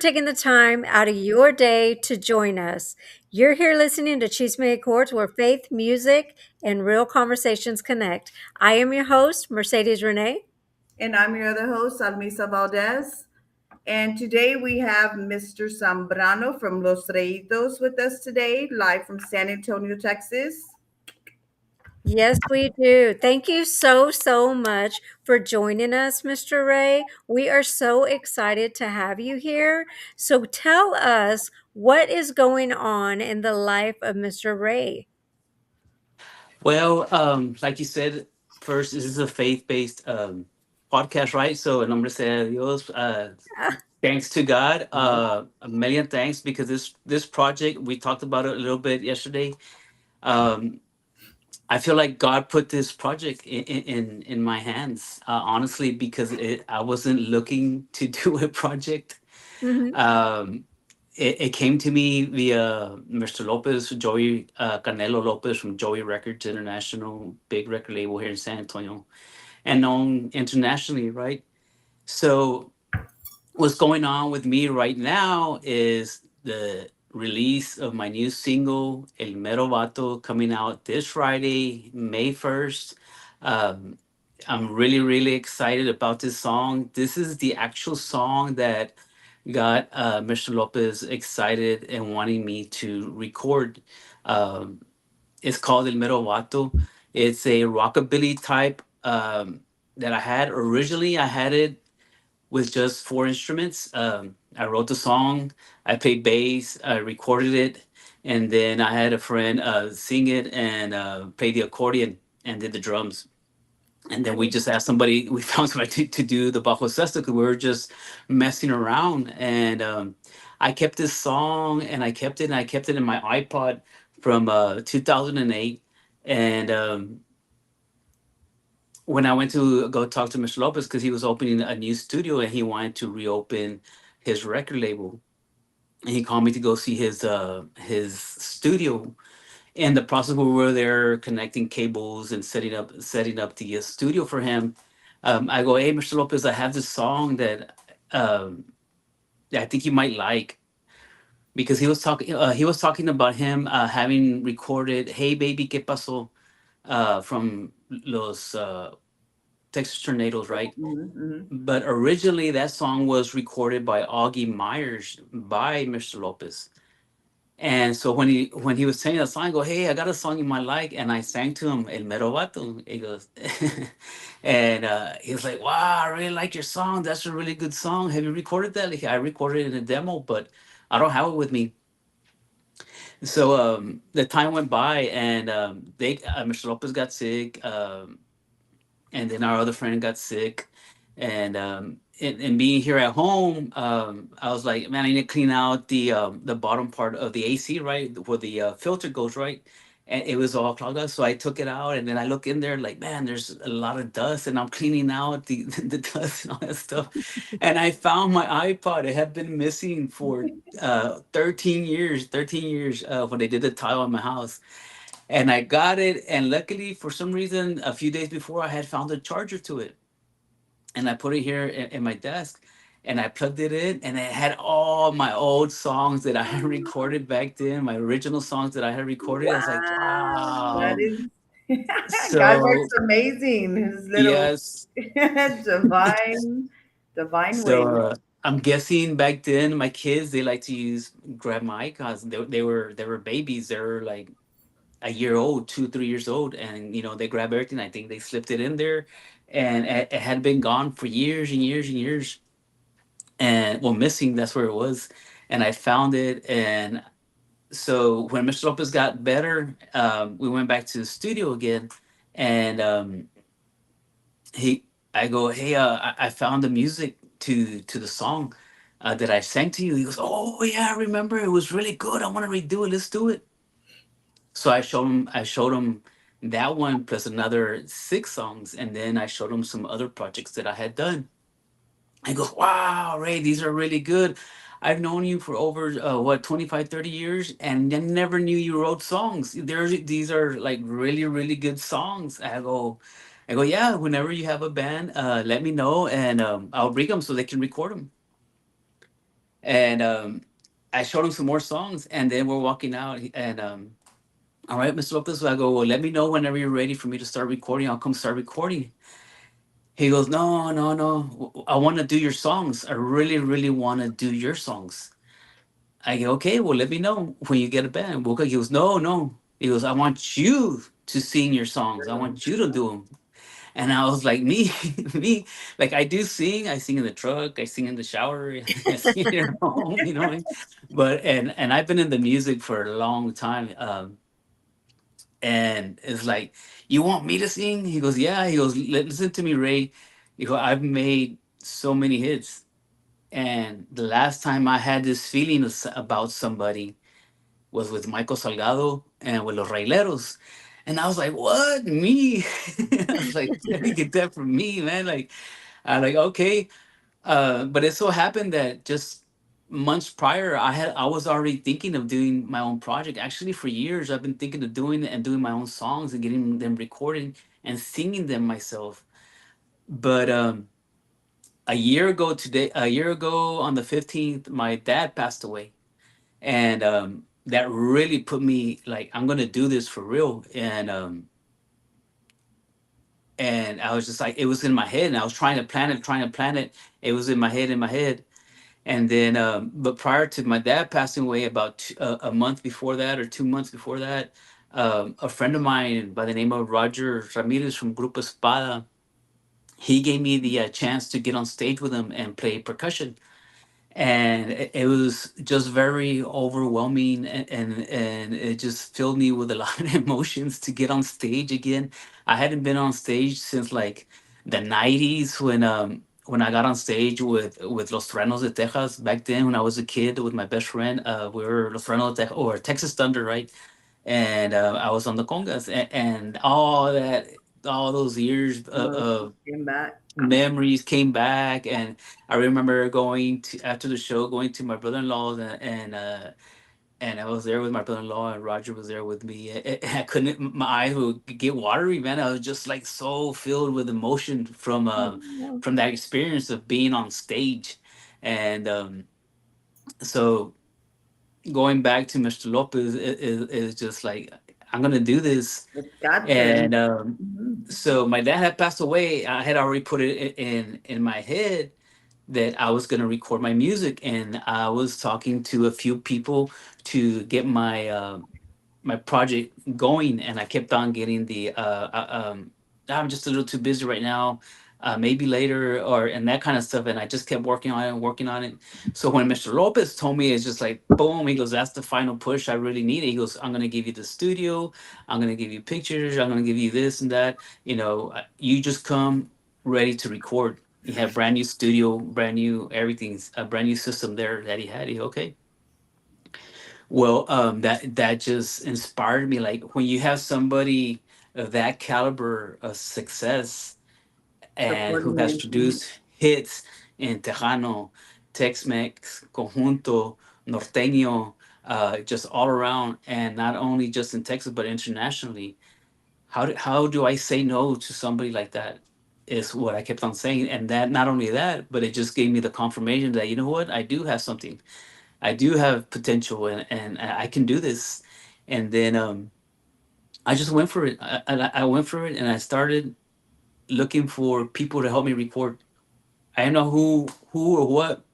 taking the time out of your day to join us. You're here listening to Chisme y Chords, where faith, music, and real conversations connect. I am your host, Mercedes Renee. And I'm your other host, Almisa Valdez. And today we have Mr. Zambrano from Los Reitos with us today, live from San Antonio, Texas. Yes, we do. Thank you so much for joining us, Mr. Ray. We are so excited to have you here. So tell us what is going on in the life of Mr. Ray. Well, like you said, first, this is a faith-based podcast, right? So, en nombre sea de Dios, thanks to God, a million thanks because this project we talked about it a little bit yesterday. Um, I feel like God put this project in my hands, honestly, because I wasn't looking to do a project. Mhm. Um, it came to me via Mr. Lopez, Joey Canelo Lopez from Joey Records International, big record label here in San Antonio, and known internationally, right? So, what's going on with me right now is the release of my new single, El Mero Vato, coming out this Friday, May 1st. Um, I'm really excited about this song. This is the actual song that got Mr. Lopez excited and wanting me to record. Um, it's called El Mero Vato. It's a rockabilly type that I had originally. I had it with just four instruments. I wrote the song, I played bass, I recorded it, and then I had a friend sing it and play the accordion and did the drums. And then we just asked somebody, we found somebody to do the bajo sesta because we were just messing around. And I kept this song and I kept it and I kept it in my iPod from 2008. And when I went to go talk to Mr. Lopez because he was opening a new studio and he wanted to reopen his record label, and he called me to go see his studio. In the process, we were there connecting cables and setting up the studio for him. I go, hey, Mr. Lopez, I have this song um, that I think you might like because he was talking about him having recorded "Hey Baby, ¿Qué pasó?" From los Texas Tornadoes, right? Mm-hmm. But originally, that song was recorded by Augie Myers by Mr. Lopez. And so when he was saying that song, I go, "Hey, I got a song you might like," and I sang to him El Mero Vato. He goes, and he was like, "Wow, I really like your song. That's a really good song. Have you recorded that?" Like, I recorded it in a demo, but I don't have it with me. So the time went by, and Mr. Lopez got sick. And then our other friend got sick, and being here at home, I was like, man, I need to clean out the bottom part of the AC, right, where the filter goes, right, and it was all clogged up. So I took it out, and then I look in there, like, man, there's a lot of dust, and I'm cleaning out the the dust and all that stuff, and I found my iPod. It had been missing for 13 years, 13 years when they did the tile on my house, and I got it. And luckily, for some reason, a few days before, I had found a charger to it, and I put it here in my desk, and I plugged it in, and it had all my old songs that I had recorded back then, my original songs that I had recorded. I was like, That wow. is, God works So amazing. His little yes, divine so ways. I'm guessing back then my kids they like to use grab my icons. They were babies. They were like a year old, 2, 3 years old, and they grab everything. I think they slipped it in there, and it had been gone for years and years and years, and well, missing. That's where it was, and I found it. And so when Mr. Lopez got better, we went back to the studio again, and he, I go, hey, I found the music to the song that I sang to you. He goes, oh yeah, I remember. It was really good. I want to redo it. Let's do it. So I showed him that one plus another six songs, and then I showed him some other projects that I had done. I goes, wow, Ray, these are really good. I've known you for over 25, 30 years, and I never knew you wrote songs. These are like really good songs. I go, yeah. Whenever you have a band, let me know, and I'll bring them so they can record them. And I showed him some more songs, and then we're walking out, and all right, Mr. Lopez, I go, well, let me know whenever you're ready for me to start recording. I'll come start recording. He goes, no, no, no. I want to do your songs. I really, really want to do your songs. I go, okay, well, let me know when you get a band. We'll go. He goes, no, no. He goes, I want you to sing your songs. I want you to do them. And I was like, me, me, like I do sing. I sing in the truck. I sing in the shower. I sing at home, you know. But and I've been in the music for a long time. And it's like, you want me to sing? He goes, yeah. He goes, listen to me, Ray. He goes, I've made so many hits. And the last time I had this feeling about somebody was with Michael Salgado and with Los Raileros. And I was like, what? Me? I was like, let me get that from me, man. Like, I like, okay. But it so happened that just months prior, I was already thinking of doing my own project. Actually, for years, I've been thinking of doing it and doing my own songs and getting them recorded and singing them myself. But a year ago on the 15th, my dad passed away, and that really put me like, I'm gonna do this for real. And I was just like, it was in my head, and I was trying to plan it. It was in my head. And then, but prior to my dad passing away, about a month before that or 2 months before that, a friend of mine by the name of Roger Ramirez from Grupo Espada, he gave me the chance to get on stage with him and play percussion. And it was just very overwhelming, and it just filled me with a lot of emotions to get on stage again. I hadn't been on stage since like the 90s, when I got on stage with Los Truenos de Texas. Back then, when I was a kid with my best friend, we were Los Truenos de Texas, or Texas Thunder, right? And I was on the congas, and all those years of Came back. memories came back. And I remember going to, after the show, going to my brother-in-law's, and I was there with my brother-in-law, and Roger was there with me. I couldn't, my eyes would get watery, man. I was just like so filled with emotion Oh, from that experience of being on stage. And so going back to Mr. Lopez is just like, I'm gonna do this. It's got to. And Mhm. so my dad had passed away. I had already put it in my head that I was going to record my music, and I was talking to a few people to get my project going, and I kept on getting the I'm just a little too busy right now. Maybe later, or and that kind of stuff. And I just kept working on it and working on it. So when Mr. Lopez told me, it's just like boom. He goes, "That's the final push I really need." He goes, "I'm gonna give you the studio. I'm gonna give you pictures. I'm gonna give you this and that. You know, you just come ready to record." He had brand new studio, brand new everything, a brand new system there that he had. He okay. Well, that just inspired me. Like when you have somebody of that caliber of success and who Supporting has you. Mhm. produced hits in Tejano, Tex-Mex, Conjunto, Norteño, just all around, and not only just in Texas but internationally. How do I say no to somebody like that? Is what I kept on saying, and that not only that, but it just gave me the confirmation that, you know what, I do have something. I do have potential, and I can do this. And then I just went for it. I went for it, and I started looking for people to help me record. I didn't know who or what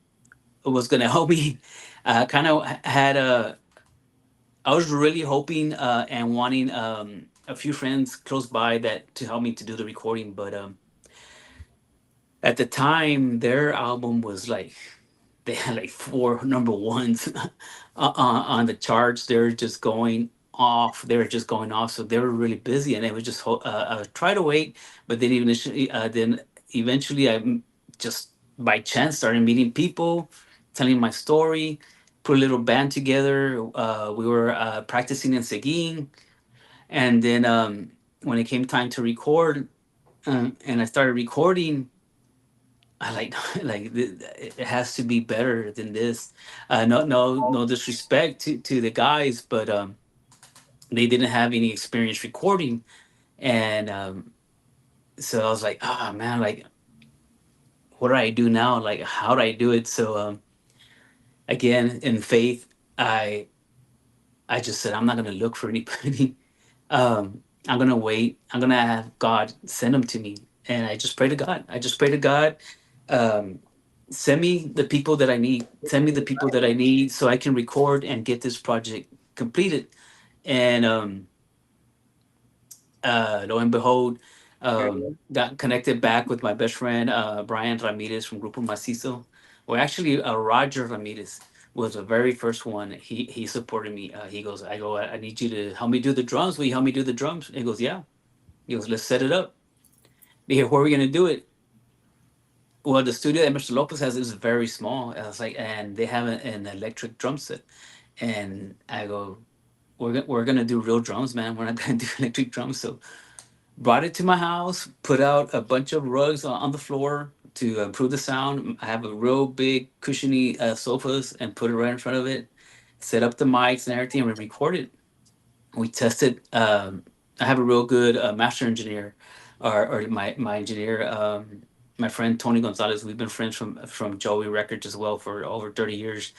was going to help me. Kind of had a. I was really hoping and wanting a few friends close by that to help me to do the recording, but at the time their album was like, they had like four number ones on the charts. They're just going off. They were just going off. So they were really busy, and they would just try to wait. But then eventually, just by chance started meeting people, telling my story, put a little band together. We were practicing in Seguin, and then when it came time to record, and I started recording, I like it has to be better than this. No disrespect to the guys, but they didn't have any experience recording, and so I was like, ah man, like what do I do now? Like how do I do it? So again in faith, I I just said I'm not gonna look for anybody. I'm gonna wait. I'm gonna have God send them to me, and I just pray to God. I just pray to God, um, send me the people that I need. Send me the people that I need so I can record and get this project completed. And lo and behold, There you got connected back with my best friend Brian Ramirez from Grupo Macizo. Well, actually, Roger Ramirez was the very first one. He supported me. He goes, I need you to help me do the drums. Will you help me do the drums? He goes, yeah. He goes, let's set it up. Here, where are we gonna do it? Well, the studio that Mr. Lopez has is very small. I was like, and they have an electric drum set. And I go, we're gonna do real drums, man. We're not gonna do electric drums. So brought it to my house, put out a bunch of rugs on the floor to improve the sound. I have a real big cushiony sofas and put it right in front of it. Set up the mics and everything, and we recorded. We tested. I have a real good master engineer, or my engineer, my friend Tony Gonzalez. We've been friends from Joey Records as well for over 30 years.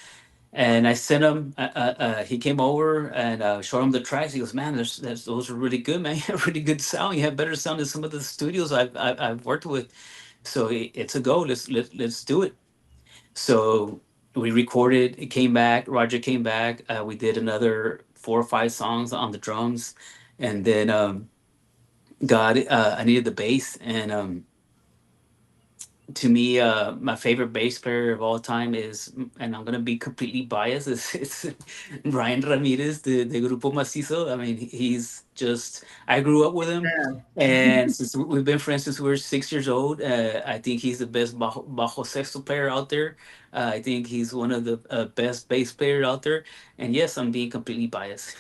And I sent him. He came over and showed him the tracks. He goes, "Man, those are really good, man. You have really good sound. You have better sound than some of the studios I've worked with. So it's a go. Let's do it." So we recorded. It came back. Roger came back. We did another 4 or 5 songs on the drums, and then God, I needed the bass, and to me, my favorite bass player of all time is, and I'm gonna be completely biased, is Ryan Ramirez, the Grupo Macizo. I mean, he's just, I grew up with him, go. and since we've been friends since we were 6 years old, I think he's the best bajo sexto player out there. I think he's one of the best bass players out there. And yes, I'm being completely biased.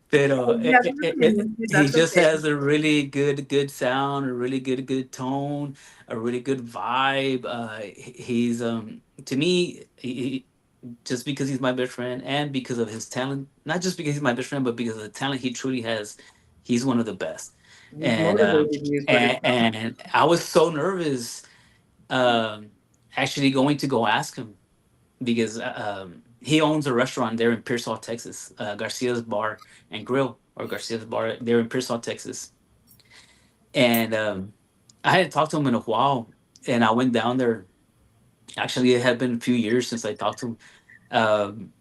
Pero You have your opinions. he That's just okay. has a really good sound, a really good tone, a really good vibe. He's to me, just because he's my best friend and because of his talent, not just because he's my best friend, but because of the talent he truly has, he's one of the best. He's And motivated you is what it sounds. and I was so nervous, um, actually going to go ask him because he owns a restaurant there in Pearsall, Texas, Garcia's Bar and Grill, or Garcia's Bar there in Pearsall, Texas. And I hadn't talked to him in a while, and I went down there. Actually, it had been a few years since I talked to him,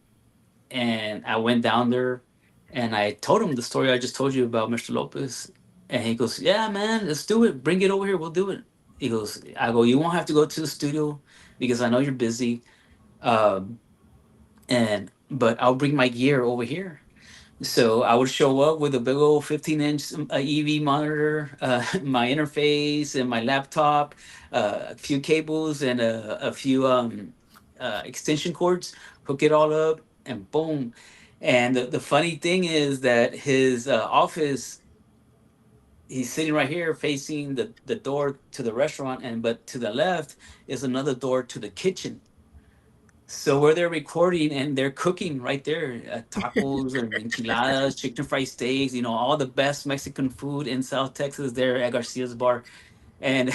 and I went down there, and I told him the story I just told you about Mr. Lopez, and he goes, "Yeah, man, let's do it. Bring it over here. We'll do it." He goes, "I go. You won't have to go to the studio because I know you're busy." Um, and but I'll bring my gear over here. So I would show up with a big old 15-inch EV monitor, my interface, and my laptop, a few cables, and a few extension cords. Hook it all up, and boom. And the funny thing is that his office, he's sitting right here facing the door to the restaurant, and but to the left is another door to the kitchen. So where they're recording and they're cooking right there, tacos and enchiladas, chicken fried steaks, all the best Mexican food in South Texas there at Garcia's Bar, and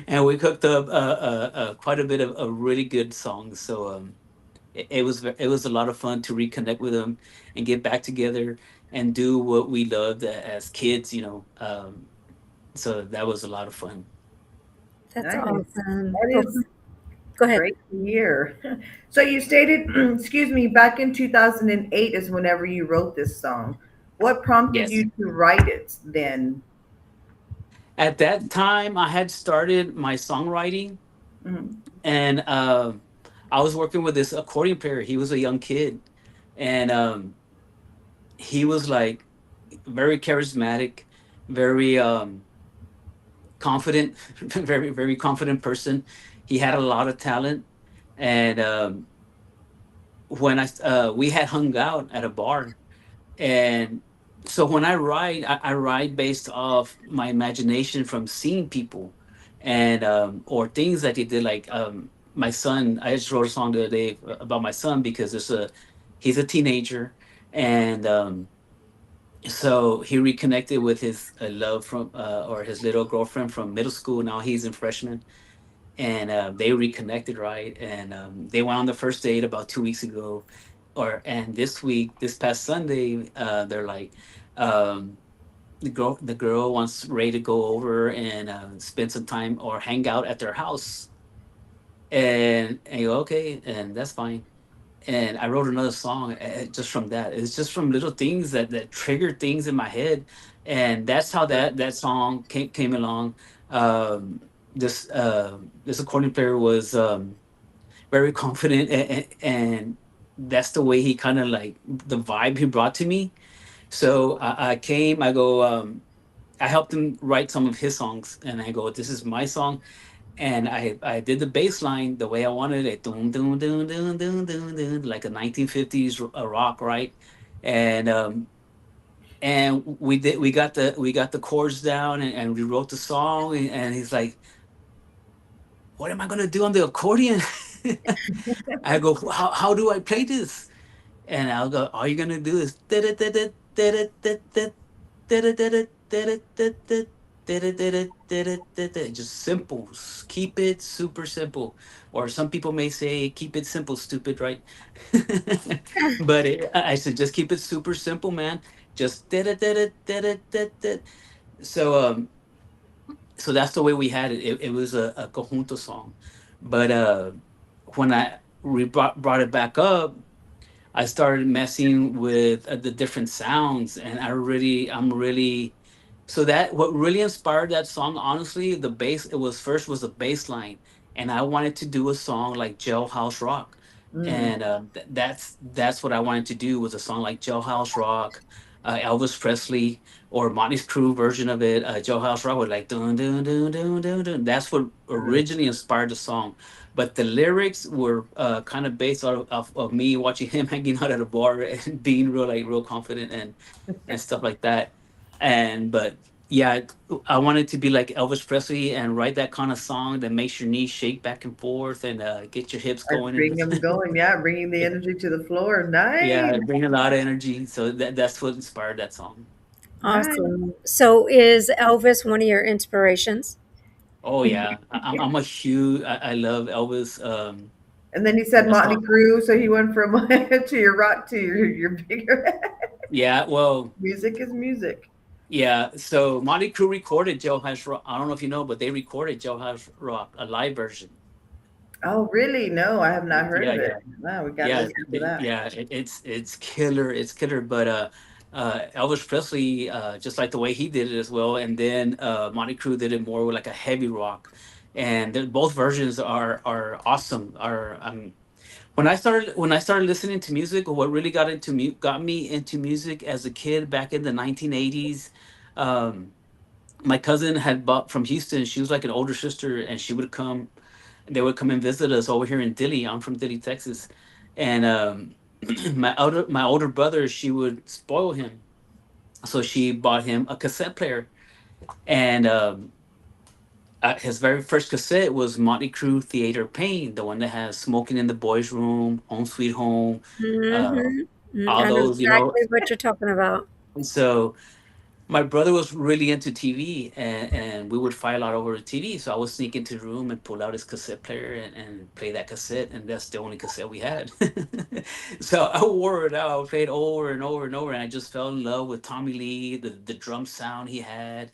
and we cooked up quite a bit of really good songs. So it was a lot of fun to reconnect with them and get back together and do what we loved as kids. So that was a lot of fun. That's Nice. awesome. That Oh, is go ahead. great to hear. So you stated, excuse me, back in 2008 is whenever you wrote this song. What prompted Yes. you to write it then? At that time, I had started my songwriting, Mhm. and I was working with this accordion player. He was a young kid, and he was like very charismatic, very confident, very confident person. He had a lot of talent, and when we had hung out at a bar, and so when I write, I write based off my imagination from seeing people, and or things that they did. Like my son, I just wrote a song the other day about my son because he's a teenager, and so he reconnected with his love from or his little girlfriend from middle school. Now he's in freshman, and they reconnected, right? And they went on the first date about 2 weeks ago, and this week, this past Sunday, they're like, um, the girl wants Ray to go over and spend some time or hang out at their house, and you go, okay, and that's fine. And I wrote another song just from that. It's just from little things that trigger things in my head, and that's how that song came along. Um, this accordion player was very confident, and that's the way he kind of like the vibe he brought to me. So I came, I go, I helped him write some of his songs, and I go, this is my song, and I did the bass line the way I wanted it, dun, dun, dun, dun, dun, dun, dun, like a 1950s rock, right? And we got the chords down, and we wrote the song, and he's like, what am I gonna do on the accordion? I go, how do I play this? And I'll go, all you're gonna do is just simple. Keep it super simple. Or some people may say, keep it simple, stupid, right? But I said, just keep it super simple, man. Just so so that's the way we had it. It was a conjunto song. But when we brought it back up, I started messing with the different sounds, and I'm really, so that what really inspired that song, honestly, the bass, it was first was the bass line, and I wanted to do a song like Jailhouse Rock, Mm, and that's what I wanted to do was a song like Jailhouse Rock, Elvis Presley or Motley Crue version of it, Jailhouse Rock with like dun dun dun dun dun dun. That's what mm. originally inspired the song, but the lyrics were kind of based of me watching him hanging out at a bar and being real confident and stuff like that, and but yeah, I wanted to be like Elvis Presley and write that kind of song that makes your knees shake back and forth and get your hips And going. bring And them going. Yeah, bringing the energy to the floor. Nice. yeah, bring a lot of energy. So that's what inspired that song. Nice. Awesome. So is Elvis one of your inspirations? Oh yeah, I'm a huge. I love Elvis. And then he And said that's Motley all. Crue, so he went from to your rock to your bigger. Yeah, well, Music is music. yeah. So Motley Crue recorded Joe Has Rock. I don't know if you know, but they recorded Joe Has Rock, a live version. Oh, really? No, I have not heard Yeah, of it. yeah. Wow, we got to Yeah, listen to that. it's killer, it's killer. But Elvis Presley, just like the way he did it as well, and then Monty Crew did it more with like a heavy rock, and both versions are awesome. Are when I started listening to music, what really got me into music as a kid back in the 1980s. Um, my cousin had bought from Houston. She was like an older sister, and she would come. They would come and visit us over here in Dilley. I'm from Dilley, Texas, and my older brother, she would spoil him, so she bought him a cassette player, and his very first cassette was Motley Crue Theater Pain, the one that has "Smoking in the Boys' Room," "Home Sweet Home," uh, Mm, all I know those, exactly what you're talking about. So my brother was really into TV, and we would fight a lot over the TV. So I would sneak into the room and pull out his cassette player and play that cassette, and that's the only cassette we had. So I wore it out. I played over and over and over, and I just fell in love with Tommy Lee, the drum sound he had,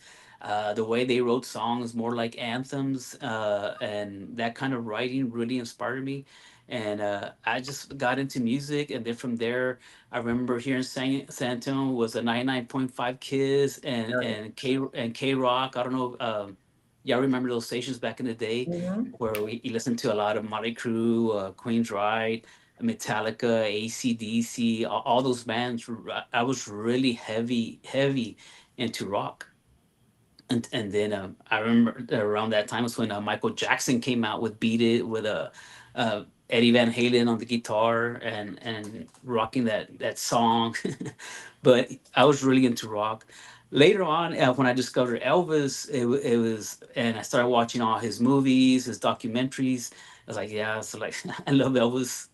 the way they wrote songs more like anthems, and that kind of writing really inspired me. And I just got into music, and then from there I remember here in San Antonio was a 99.5 Kiss and Right. K Rock. I don't know. Y'all remember those stations back in the day Hmm. where we listened to a lot of Motley Crue, Queen's Ride, Metallica, AC/DC, all those bands. I was really heavy into rock, and then I remember around that time was when Michael Jackson came out with "Beat It" with Eddie Van Halen on the guitar and rocking that song. But I was really into rock. Later on, when I discovered Elvis, it was, and I started watching all his movies, his documentaries. I was like, yeah, so like I love Elvis.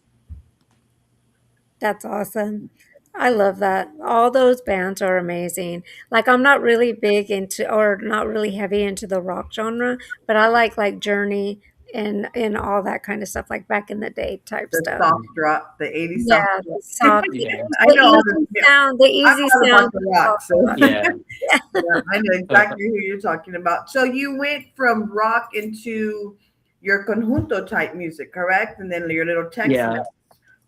That's awesome. I love that. All those bands are amazing. Like I'm not really big into or not really heavy into the rock genre, but I like Journey and all that kind of stuff, like back in the day type The stuff. soft rock, the 80s Yeah, soft the rock. soft, Yeah, I the know all easy the, yeah, sound, the I'm easy all about sound the of rock. soft So rock. yeah, yeah, I know uh, exactly who you're talking about. So you went from rock into your conjunto type music, correct? And then your little Tex-Mex. yeah,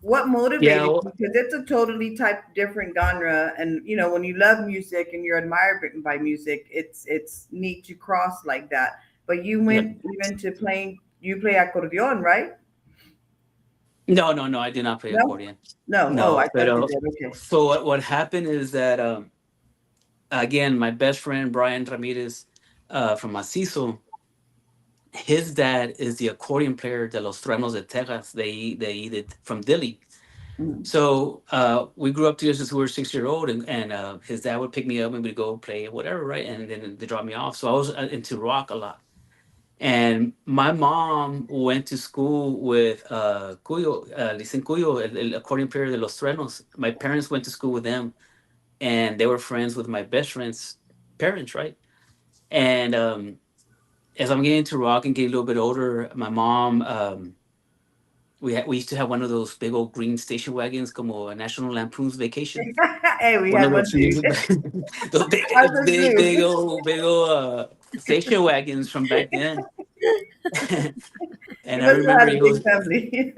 What yeah. motivated you? Because it's a totally type different genre, and you know when you love music and you're admired by music, it's neat to cross like that. But you Yeah. went even to playing. You play accordion, right? No, no, no. I did not play No, accordion. no. Oh, No, I but thought you did. Okay. so what happened is that again, my best friend Brian Ramirez from Macizo, his dad is the accordion player de los Truenos de Texas. They did from Dili. Mm. So we grew up together since we were 6 year old, and his dad would pick me up and we'd go play whatever, right? And then they drop me off. So I was into rock a lot. And my mom went to school with Cuyo, Licen Cuyo, el accordion player de los Truenos. My parents went to school with them, and they were friends with my best friend's parents, right? And as I'm getting into rock and getting a little bit older, my mom, we used to have one of those big old green station wagons, como a National Lampoon's Vacation. Hey, we One had of one those too. music, those Ours big, is big, blue. big old station wagons from back then. You And I must have remember had a it big goes, family.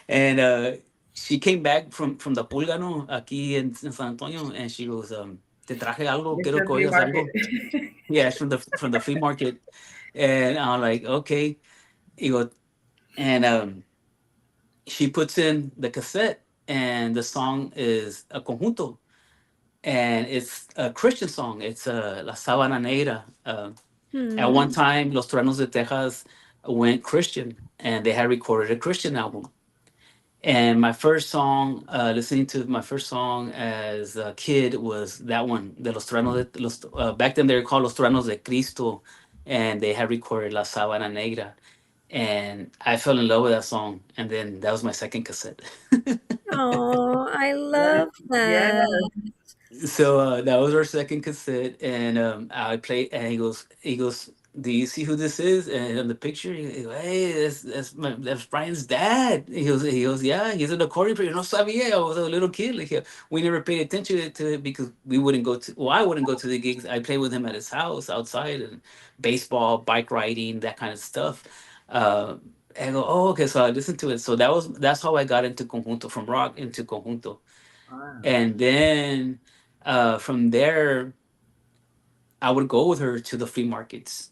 and she came back from the Pulgano aquí in San Antonio, and she goes, "Te traje algo, quiero Mr. que Flea oigas Market. algo." Yeah, it's from the flea market, and I'm like, okay. You go, and she puts in the cassette, and the song is a conjunto, and it's a Christian song. It's La Sabana Negra. At one Hmm. time, Los Truenos de Texas went Christian, and they had recorded a Christian album. And my first song, listening to my first song as a kid was that one, de Los Truenos de los. Back then they were called Los Truenos de Cristo, and they had recorded La Sabana Negra, and I fell in love with that song. And then that was my second cassette. Oh, I Yes, love yes. that. So that was our second cassette, and I played, and he goes, "Do you see who this is?" And on the picture, he goes, "Hey, that's Brian's dad." He goes, "Yeah, he's an accordion player." No sabía, I was a little kid. Like we never paid attention to it because we wouldn't go to. Well, I wouldn't go to the gigs. I played with him at his house outside, and baseball, bike riding, that kind of stuff. And I go, "Oh, okay." So I listened to it. So that's how I got into conjunto, from rock into conjunto. Wow. And then from there, I would go with her to the flea markets.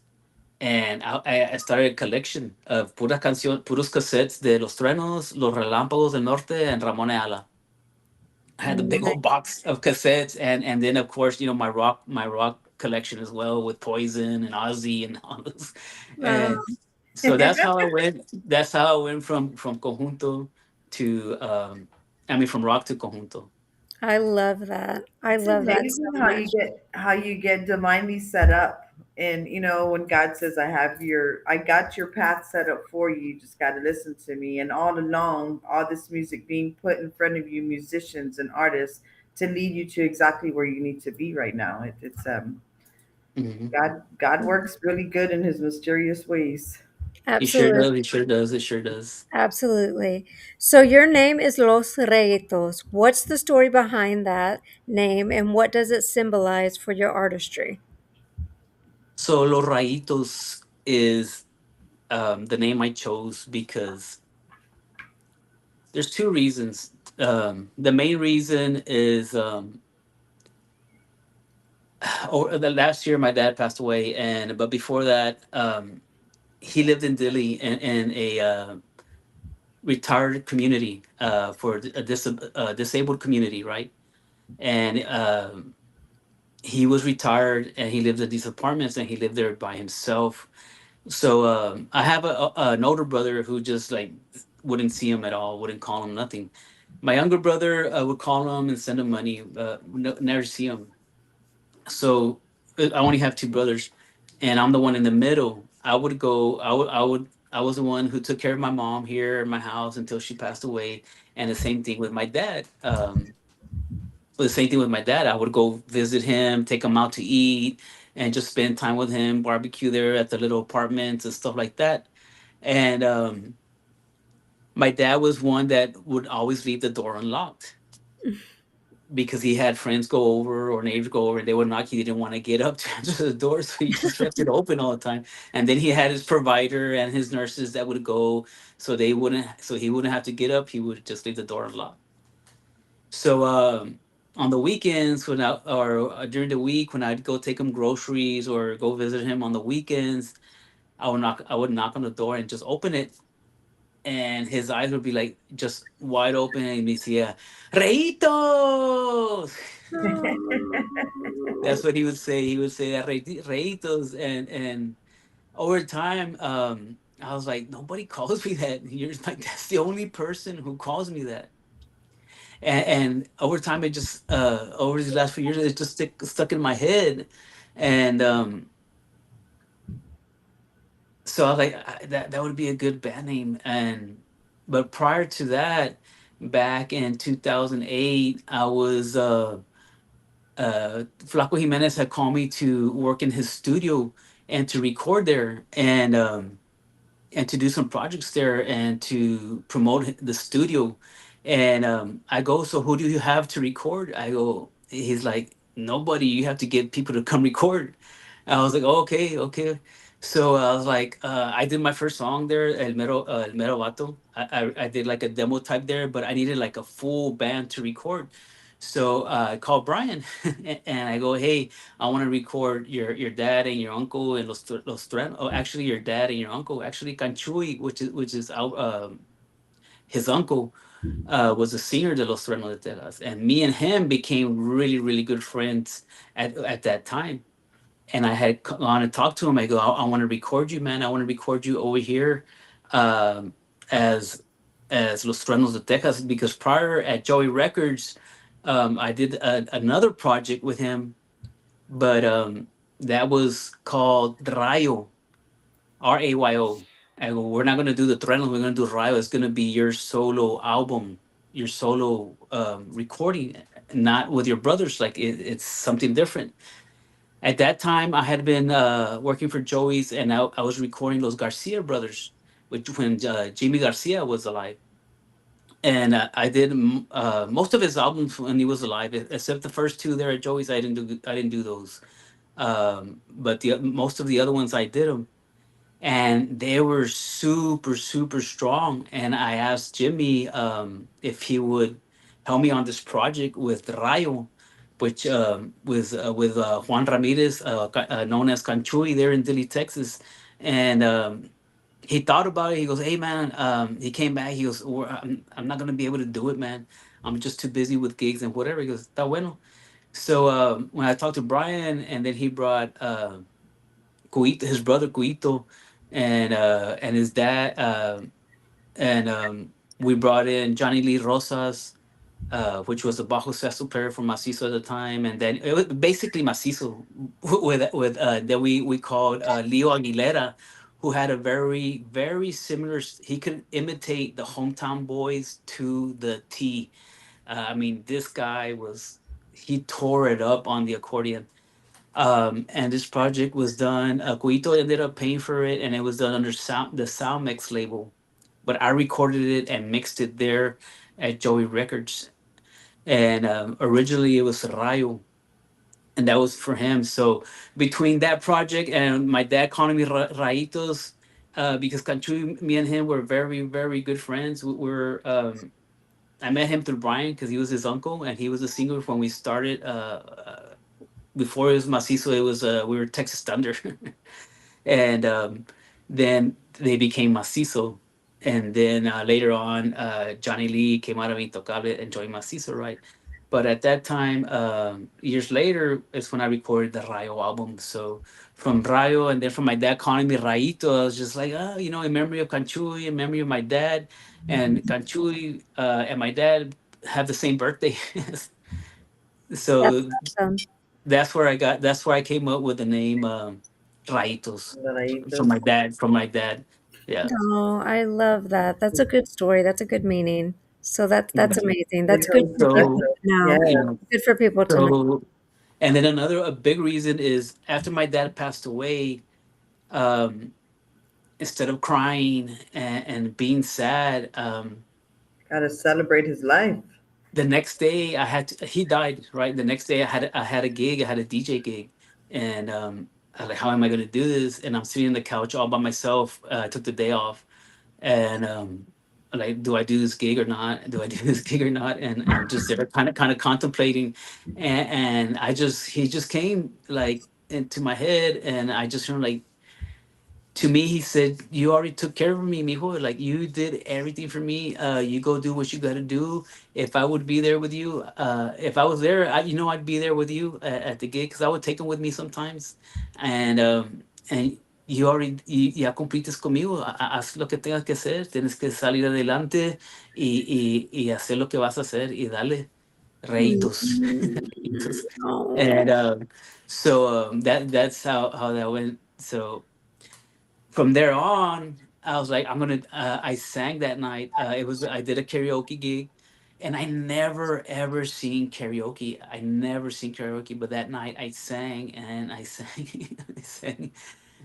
And I started a collection of puros cassettes de Los Truenos, Los Relámpagos del Norte, and Ramon Ayala. I had the big Nice. old box of cassettes, and then of course my rock collection as well, with Poison and Ozzy and all those. And Oh, so that's how I went. That's how I went from conjunto to from rock to conjunto. I love that. I It's love that amazing so much. how you get divinely set up. And you know, when God says, I got your path set up for you, you just gotta listen to me. And all along, all this music being put in front of you, musicians and artists, to lead you to exactly where you need to be right now. It's Mhm. God works really good in his mysterious ways. He sure Absolutely. does. He sure does. It sure does. Absolutely. So your name is Los Reitos. What's the story behind that name and what does it symbolize for your artistry? So Los Rayitos is the name I chose because there's two reasons. The main reason is over the last year my dad passed away, and but before that, he lived in Dili in a retired community for disabled community, right? And he was retired, and he lived in these apartments, and he lived there by himself. So I have an older brother who just like wouldn't see him at all, wouldn't call him, nothing. My younger brother would call him and send him money, never see him. So I only have two brothers, and I'm the one in the middle. I would go. I was the one who took care of my mom here in my house until she passed away, and the same thing with my dad. The same thing with my dad. I would go visit him, take him out to eat. and just spend time with him, barbecue there at the little apartments and stuff like that. And my dad was one that would always leave the door unlocked because he had friends go over or neighbors go over and they would knock. He didn't want to get up to answer the door, so he just left it open all the time. And then he had his provider and his nurses that would go, so he wouldn't have to get up. He would just leave the door unlocked. So on the weekends when during the week when I'd go take him groceries or go visit him on the weekends, I would knock on the door and just open it, and his eyes would be like just wide open, and he'd say, "Reitos." That's Oh. what he would say. He would say that Reitos, and over time, I was like, nobody calls me that. You're like, that's the only person who calls me that. And over time, it just over these last few years, it just stuck in my head, and so I was like, that would be a good band name. And but prior to that, back in 2008, I was Flaco Jimenez had called me to work in his studio and to record there, and to do some projects there and to promote the studio. And I go, so who do you have to record? I go, he's like, nobody. You have to get people to come record. I was like, oh, okay, okay. So I was like, I did my first song there, El Mero Vato. I did like a demo type there, but I needed like a full band to record. So I called Brian and I go, hey, I want to record your dad and your uncle and los Tren. Oh, actually, your dad and your uncle. Actually, Canchui, which is his uncle, was a singer de Los Trenos de Texas, and me and him became really really good friends at that time. And I had gone and talked to him. I go, I want to record you, man. I want to record you over here, um, as Los Trenos de Texas, because prior at Joey Records, I did another project with him, but that was called Rayo, Rayo. I go, we're not gonna do the Trueno, we're gonna do Rayo. It's gonna be your solo album, your solo recording, not with your brothers. Like it's something different. At that time, I had been working for Joey's, and I was recording those Garcia brothers, which when Jimmy Garcia was alive, and I did most of his albums when he was alive, except the first two there at Joey's. I didn't do those, but the most of the other ones I did them, and they were super super strong. And I asked Jimmy if he would help me on this project with Rayo, which with Juan Ramirez, known as Canchui, there in Dilley, Texas. And he thought about it. He goes, "Hey man," he came back. He goes, I'm not gonna be able to do it, man. I'm just too busy with gigs and whatever." He goes, "Está bueno." So when I talked to Brian, and then he brought Cuito, his brother Cuito, and his dad, and we brought in Johnny Lee Rosas, which was a bajo sexto player for Macizo at the time, and then it was basically Macizo with that we called Leo Aguilera, who had a very very similar. He could imitate the hometown boys to the T. I mean, this guy was, he tore it up on the accordion. And this project was done. Cuito ended up paying for it, and it was done under the Sound Mix label. But I recorded it and mixed it there at Joey Records. And originally it was Rayo, and that was for him. So between that project and my dad calling me Raitos, because Canchu, me and him were very very good friends. I met him through Brian because he was his uncle, and he was a singer when we started. Before it was Macizo, it was we were Texas Thunder, and then they became Macizo, and then later on, Johnny Lee came out of Intocable and joined Macizo, right? But at that time, years later, is when I recorded the Rayo album. So from Rayo, and then from my dad calling me Rayito, I was just like, in memory of Canchui, in memory of my dad, and Canchui and my dad have the same birthday. That's So awesome. that's where I came up with the name Raitos from Doraditos. my dad. From my dad, yeah. Oh, I love that. That's a good story. That's a good meaning. So that's Mhm. amazing. They're That's good so for people So to special. Yeah. know. you know, Good for people to know. so And then another a big reason is after my dad passed away, um, instead of crying and being sad, Gotta celebrate his life. the next day he died, right? The next day I had a gig, I had a DJ gig, and I was like, how am I going to do this? And I'm sitting on the couch all by myself. I took the day off, and like, do I do this gig or not? Do I do this gig or not? And just there, kind of contemplating, and he just came like into my head, and I just like, to me, he said, you already took care of me, mijo. Like, you did everything for me. You go do what you got to do. If I would be there with you, if I was there, I'd be there with you at the gig, because I would take him with me sometimes. And you already, ya cumpliste conmigo. Haz lo que tengas que hacer. Tienes que salir adelante y hacer lo que vas a hacer y dale reitos. Mm. Reitos. Oh, And so that's how that went. So from there on, I was like, I'm gonna. I sang that night. I did a karaoke gig, and I never ever seen karaoke. I never seen karaoke, but that night I sang and I sang, I sang,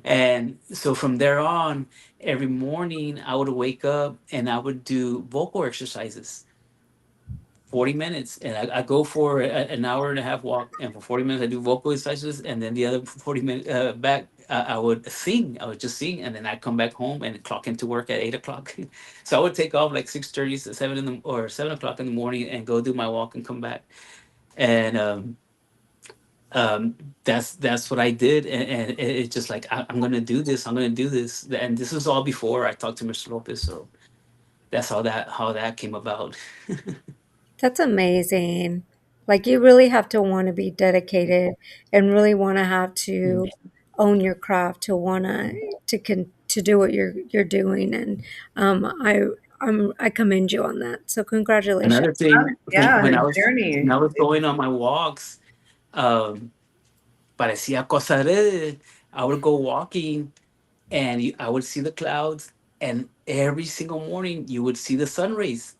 and so from there on, every morning I would wake up and I would do vocal exercises. 40 minutes, and I go for an hour and a half walk, and for 40 minutes I do vocal exercises, and then the other 40 minutes back, I would sing. I would just sing, and then I'd come back home and clock into work at 8 o'clock. So I would take off like 6:30 to 7 o'clock in the morning and go do my walk and come back. And that's what I did, and it's just like, I'm gonna do this. I'm gonna do this, and this was all before I talked to Mr. Lopez. So that's how that came about. that's amazing. Like you really have to want to be dedicated and really want to have to own your craft to wanna to do what you're doing. And I commend you on that. So congratulations. Another thing, Yeah, when I his was when journey. I was going on my walks, um, parecía cosa adrede. I would go walking, and I would see the clouds, and every single morning you would see the sun rays.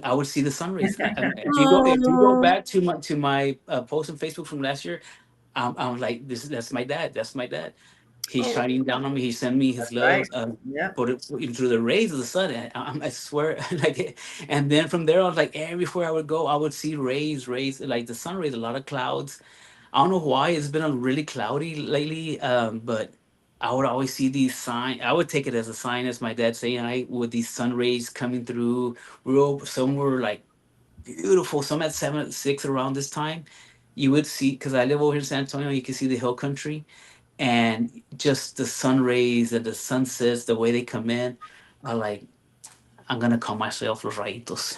I would see the sun rays. If you go Oh, back to my post on Facebook from last year, I'm like, that's my dad. That's my dad. He's oh, shining down on me. He sent me his love, Right. Yep. through the rays of the sun. I swear, like, and then from there on, like, everywhere I would go, I would see rays, like the sun rays, a lot of clouds. I don't know why it's been a really cloudy lately, but I would always see these signs. I would take it as a sign, as my dad saying, I with these sun rays coming through. Some were like beautiful. Some at 7, 6 around this time. You would see, because I live over here in San Antonio. You can see the hill country, and just the sun rays and the sunsets, the way they come in, are like, I'm gonna call myself los rayitos.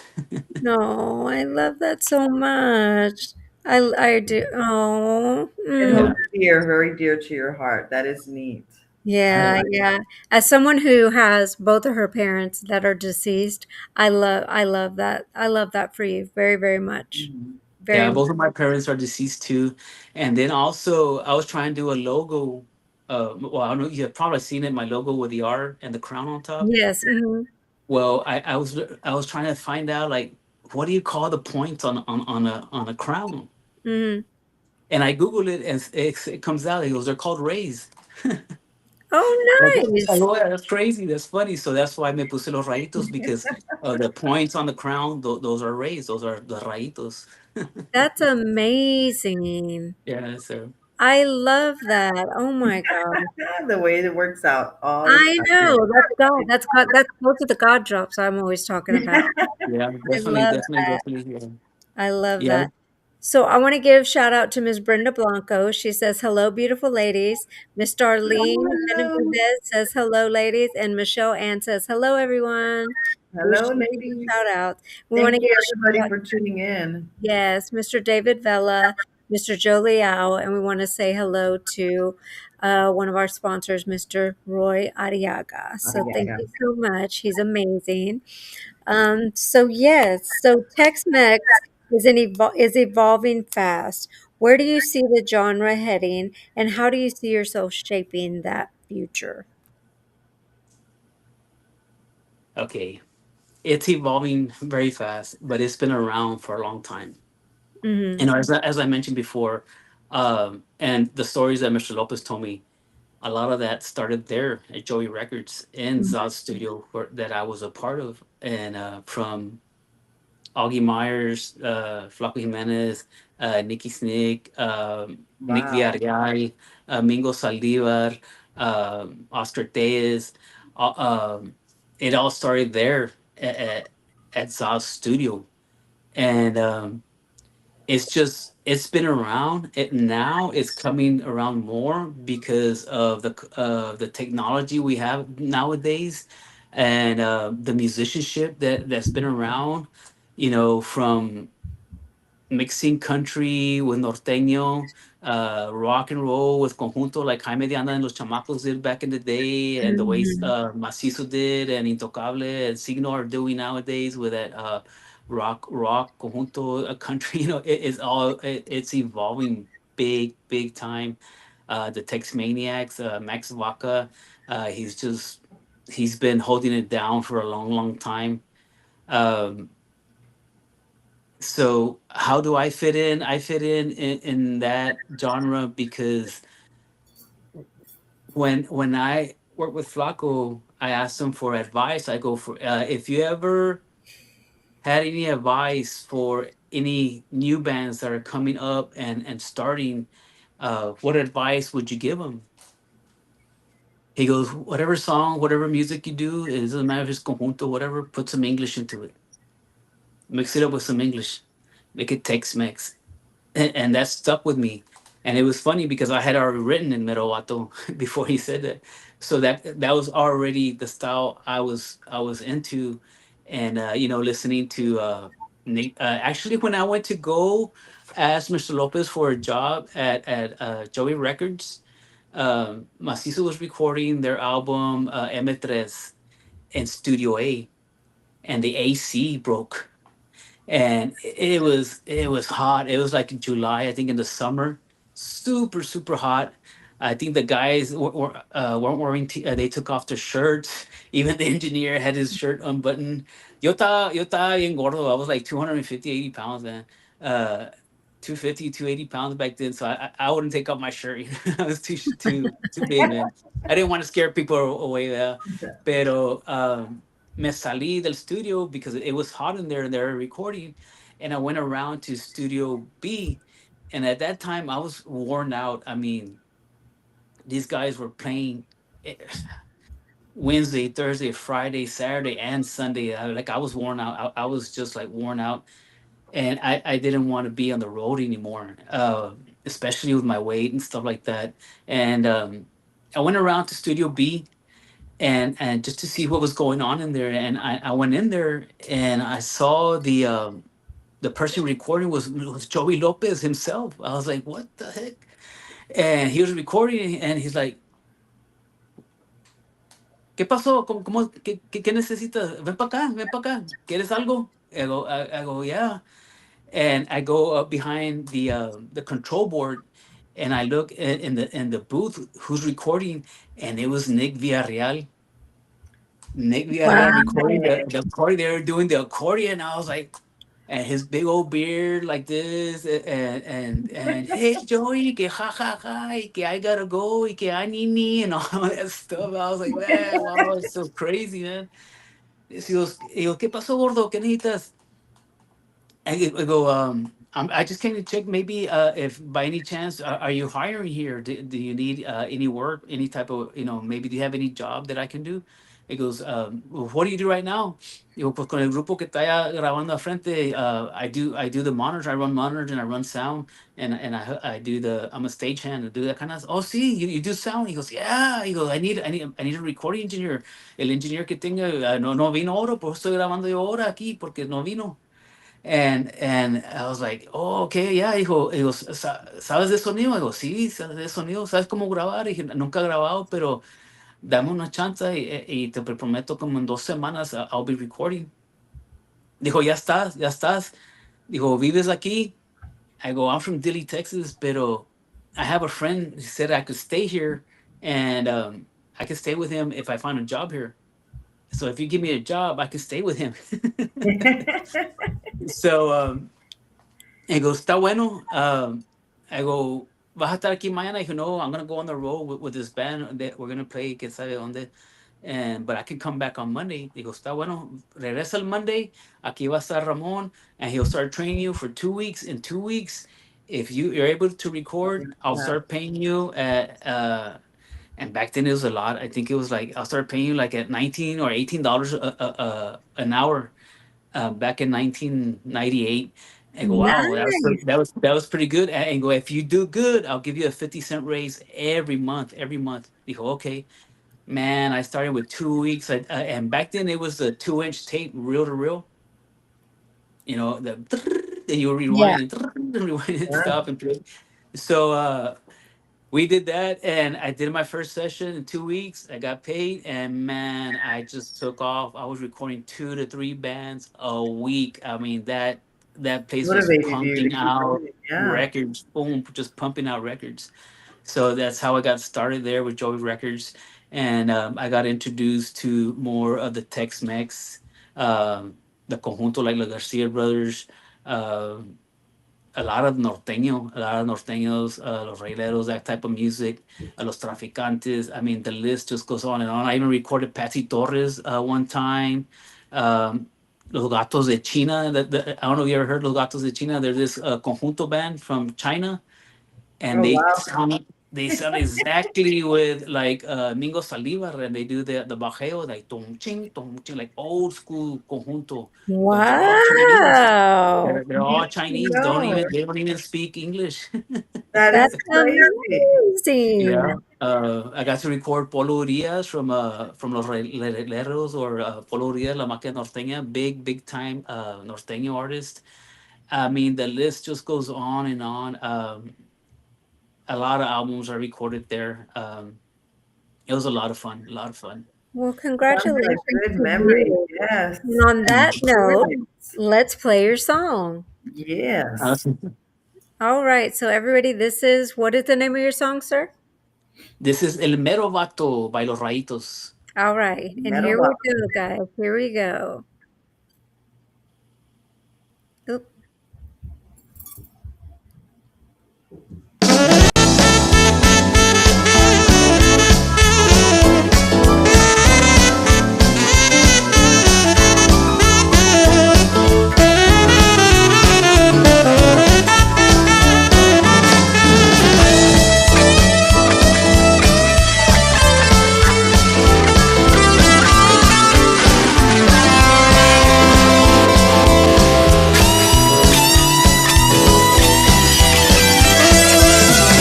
no, I love that so much. I do. Oh, It mm. Yeah, holds dear, very dear to your heart. That is neat. I Yeah, like yeah. As someone who has both of her parents that are deceased, I love that. I love that for you very, very much. Mhm. Very Yeah. much. Both of my parents are deceased too, and then also I was trying to do a logo. Well, I don't know. You've probably seen it. My logo with the R and the crown on top. Yes. Mhm. Well, I was trying to find out, like, what do you call the points on a crown? Mhm. And I Googled it, and it comes out. It goes, they're called rays. Oh, I nice. know, that's crazy. That's funny. So that's why me puse los rayitos, because the points on the crown, those are rays. Those are the rayitos. That's amazing. Yeah. So I love that. Oh my God. the way it works out all the I know. time. That's God. That's God. That's both of the God drops I'm always talking about. yeah, I definitely, love definitely, that. definitely. Yeah. I love Yeah. that. So I want to give shout out to Ms. Brenda Blanco. She says, hello, beautiful ladies. Miss Darlene Hello. Benavidez says, hello, ladies. And Michelle Ann says, hello, everyone. We're Hello, shooting you ladies. shout outs. We want Thank to you, give a everybody, shout out, for tuning in. yes, Mr. David Vella, Mr. Joe Liao, and we want to say hello to one of our sponsors, Mr. Roy Ariaga. Ah, So yeah, thank yeah. you so much. He's amazing. So yes, so Tex-Mex is evolving fast. Where do you see the genre heading, and how do you see yourself shaping that future? Okay. It's evolving very fast, but it's been around for a long time. Mm-hmm. You know, as I mentioned before, and the stories that Mr. Lopez told me, a lot of that started there at Joey Records in Zod's studio that I was a part of, and from Augie Myers, Flaco Jimenez, Nicky Snick, Nick Wow. Villarreal, Mingo Saldivar, Oscar Tellez. Uh, um, it all started there at Zod's studio, and it's been around. It now it's coming around more because of the technology we have nowadays, and the musicianship that's been around. You know, from mixing country with norteño, rock and roll with conjunto like Jaime Diana and Los Chamacos did back in the day, and the way Mm-hmm. Macizo did and Intocable and Signo are doing nowadays with that rock conjunto country. You know, it's evolving big time. The Tex Maniacs, Max Vaca, he's been holding it down for a long time. Um, so how do I fit in? I fit in that genre because when I work with Flaco, I ask him for advice. I go for if you ever had any advice for any new bands that are coming up and starting, what advice would you give them? He goes, whatever song, whatever music you do, it doesn't matter if it's conjunto, whatever, put some English into it. Mix it up with some English. Make it Tex-Mex, and that stuck with me. And it was funny because I had already written in Merowato before he said that, so that was already the style I was into, and you know, listening to Nick. Actually, when I went to go ask Mr. Lopez for a job at Joey Records, Macizo was recording their album M3 in Studio A, and the AC broke, and it was hot. It was like in July, I think, in the summer, super hot. I think the guys weren't wearing. They took off their shirts. Even the engineer had his shirt unbuttoned. Yo estaba bien gordo. I was like 250, 80 pounds, man. Uh, 250, 280 pounds back then. So I wouldn't take off my shirt. You know? I was too big, man. I didn't want to scare people away there. Pero me salí del studio because it was hot in there and they were recording. And I went around to Studio B. And at that time, I was worn out. I mean, these guys were playing eh, Wednesday, Thursday, Friday, Saturday, and Sunday. Like I was worn out. I was just like worn out. And I didn't want to be on the road anymore, especially with my weight and stuff like that. And I went around to Studio B and just to see what was going on in there. And I went in there and I saw the person recording was Joey Lopez himself. I was like, what the heck? And he was recording and he's like, ¿qué pasó? ¿Qué necesitas? Ven para acá. ¿Quieres algo? I go, yeah. And I go up behind the control board and I look in the booth who's recording, and it was Nick Villarreal. Nick Villarreal recording Wow. the accordion. They were doing the accordion. I was like, and his big old beard like this, and hey Joey, que ja ja ja, y que I gotta go, y que I need me, and all that stuff. I was like, man, wow, it's so crazy, man. Y digo, ¿qué pasó, gordo? ¿Qué necesitas? I go, I just came to check maybe if by any chance are you hiring here? Do you need any work, any type of, maybe do you have any job that I can do? He goes, well, what do you do right now? Digo, pues con el grupo que está allá grabando al frente, I do the monitors, I run monitors and I run sound, and I do I'm a stagehand, I do that kind of. Oh, see, you do sound. He goes, yeah. He goes, I need a recording engineer. El engineer que tenga no vino ahora, pues estoy grabando yo ahora aquí porque no vino. And I was like, oh, okay, yeah. Dijo, ¿sabes de sonido? Digo, sí, sabes de sonido, ¿sabes cómo grabar? Dije, nunca he grabado, pero dame una chance y te prometo como en 2 semanas I'll be recording. Dijo, ya estás, ya estás. Dijo, ¿vives aquí? I go, I'm from Dilley, Texas, pero I have a friend who said I could stay here and I could stay with him if I find a job here. So if you give me a job, I can stay with him. So And he goes, está bueno. I go, ¿vas a estar aquí mañana? He goes, no, I'm going to go on the road with this band that we're going to play, que sabe dónde. And, but I can come back on Monday. He goes, está bueno. Regresa el Monday. Aquí va a estar Ramon. And he'll start training you for 2 weeks. In 2 weeks, if you're able to record, I'll Yeah. start paying you at, and back then it was a lot. I think it was like, I'll start paying you like at 19 or $18 an hour back in 1998. And go, wow, Nice. that was pretty good. And go, if you do good, I'll give you a 50-cent raise every month, every month. You go, okay, man. I started with 2 weeks, and back then it was the 2-inch tape, reel to reel. You know, the then you Yeah. rewind and rewind and Yeah. stop and play. So we did that, and I did my first session in 2 weeks. I got paid, and man, I just took off. I was recording 2 to 3 bands a week. I mean, that place was Motivated you to pumping keep out going. Yeah. records, boom, just pumping out records. So that's how I got started there with Joey Records, and I got introduced to more of the Tex-Mex, the conjunto like the Garcia brothers. um a lot of norteños, los raileros, that type of music, los traficantes. I mean, the list just goes on and on. I even recorded Patsy Torres one time. Um, Los Gatos de China. I don't know if you ever heard Los Gatos de China. They're this conjunto band from China, and Oh wow. they sound exactly with like Mingo Salivar, and they do the bajeo like tum ching, like old school conjunto, but they're all Chinese. Wow. They're all Chinese. No, They don't even speak English. that is That's crazy. amazing. Yeah. I got to record Polo Urias from Los Releros, or Polo Urias, La Máquina Norteña, big time norteño artist. I mean, the list just goes on and on. A lot of albums are recorded there. It was a lot of fun, a lot of fun. Well, Sounds like congratulations good to memories. you. Yes. And on And that note, experience. let's play your song. Yes. All right. So, everybody, this is what is the name of your song, sir? This is El Mero Vato by Los Raitos. All right. And Metal here box. we go, guys. Here we go. Oop.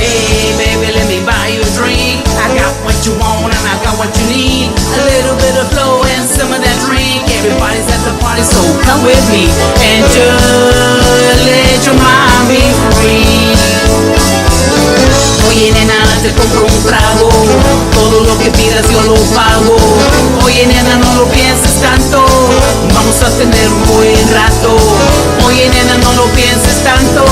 Hey, baby, let me buy you a drink. I got what you want and I got what you need. A little bit of flow and some of that drink. Everybody's at the party, so come with me and just let your mind be free. Oye, nena, te compro un trago. Todo lo que pidas yo lo pago. Oye, nena, no lo pienses tanto. Vamos a tener un buen rato. Oye, nena, no lo pienses tanto.